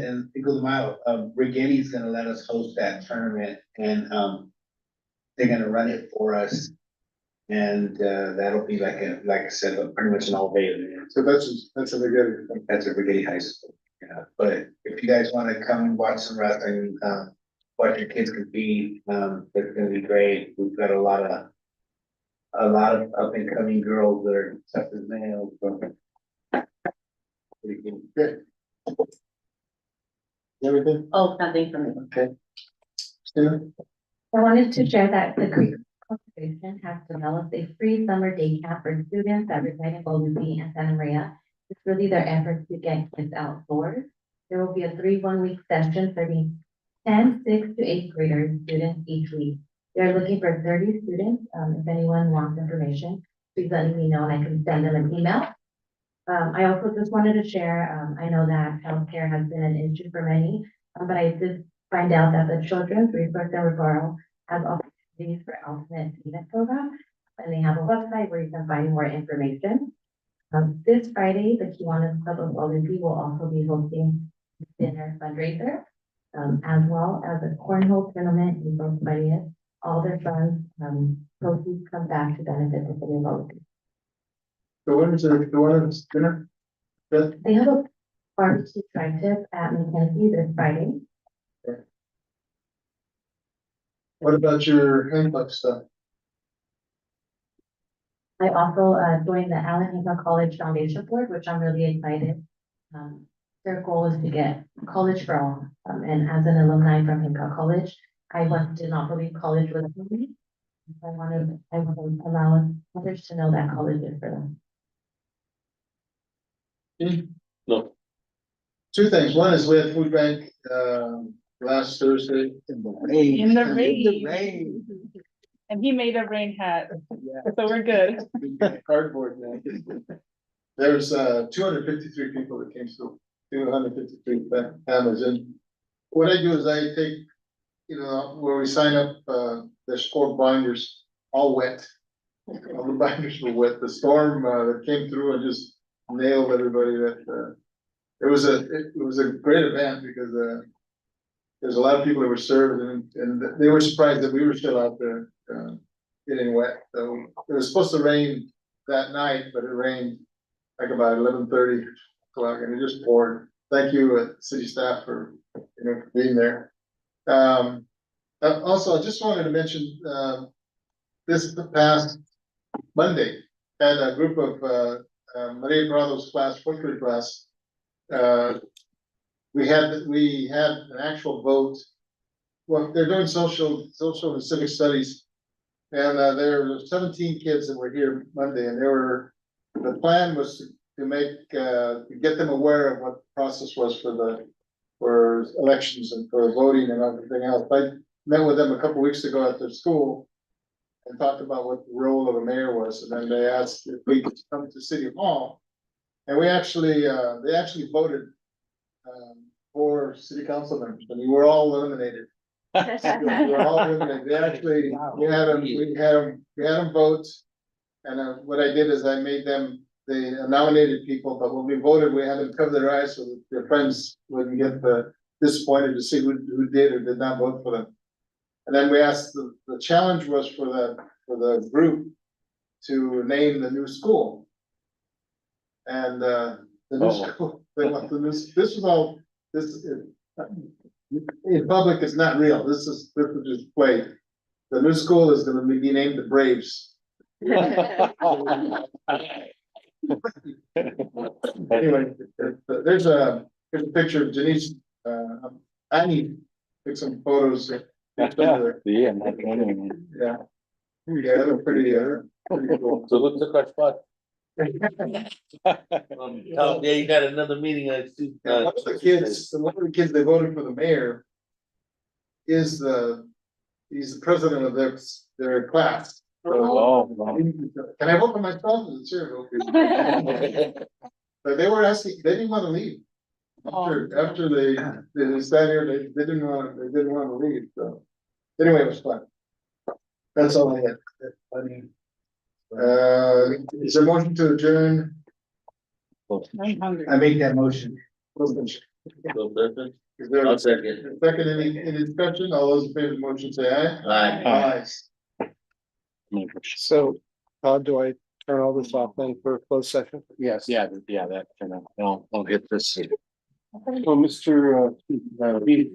in Cinco de Mayo, Rigetti's gonna let us host that tournament and, they're gonna run it for us. And, that'll be like I said, pretty much an all day event. So that's a beginning. That's at Rigetti High School, yeah. But if you guys wanna come and watch some wrestling, watch your kids compete, it's gonna be great. We've got a lot of up and coming girls that are tough as nails. So. Pretty cool. Good. Everything? Oh, nothing for me. Okay. Stina? I wanted to share that the Creek Conservation has developed a free summer day camp for students that reside in Bolupi and Santa Maria. It's really their efforts to get kids outdoors. There will be a 3 1-week session serving 10, 6 to 8 graders students each week. They're looking for 30 students. If anyone wants information, please let me know and I can send them an email. I also just wanted to share, I know that healthcare has been an issue for many, but I did find out that the Children's Resource and Referral has opportunities for alternate payment program, and they have a website where you can find more information. This Friday, the Kiwanis Club of Bolupi will also be hosting dinner fundraiser, as well as a cornhole tournament in both Maria. All their funds, proceeds come back to benefit the city of Bolupi. The one is dinner? Good. They have a barbecue tri-tip at Mackenzie this Friday. What about your handbook stuff? I also joined the Allen Hancock College Foundation Board, which I'm really excited. Their goal is to get college for all. And as an alumni from Hancock College, I did not believe college was for me. I want to allow others to know that college is for them. No, 2 things. One is we had food bank, last Thursday. In the rain. And he made a rain hat, so we're good. Cardboard, man. There's 253 people that came through, 253 families. And what I do is I take, where we sign up, there's 4 binders, all wet. All the binders were wet. The storm that came through and just nailed everybody. That it was a great event because there's a lot of people that were served and they were surprised that we were still out there getting wet. So it was supposed to rain that night, but it rained like about 11:30 o'clock, and it just poured. Thank you, city staff for, for being there. Also, I just wanted to mention, this past Monday, had a group of, Maria Prado's class, fourth grade class. We had an actual vote. Well, they're doing social and civic studies. And, there were 17 kids that were here Monday, and the plan was to make, to get them aware of what the process was for elections and for voting and everything else. I met with them a couple weeks ago at their school and talked about what the role of a mayor was, and then they asked if we could come to City Hall. And they actually voted, for city council members, and we were all eliminated. We were all eliminated. They actually, we had them vote. And what I did is I made them, they nominated people, but when we voted, we had them cover their eyes so that their friends wouldn't get disappointed to see who did or did not vote for them. And then we asked, the challenge was for the group to name the new school. And the new school, they want the new, in public, it's not real. This is just play. The new school is gonna be named the Braves. Anyway, there's a picture of Janice, Annie took some photos. Yeah. Yeah, they're pretty cool. So what's the question spot? Yeah, you got another meeting. One of the kids they voted for the mayor is he's the president of their class. Oh, Can I vote for myself? Sure. But they were asking, they didn't want to leave. After they sat here, they didn't want to leave, so. Anyway, it was fun. That's all I had. Is there a motion to adjourn? I'm hungry. I make that motion. Is there I'll a second. second, any discussion? All those in favor of the motion say aye. Aye. So, Todd, do I turn all this off then for closed session? yes, yeah, that, I'll get this. Well, Mr. Bean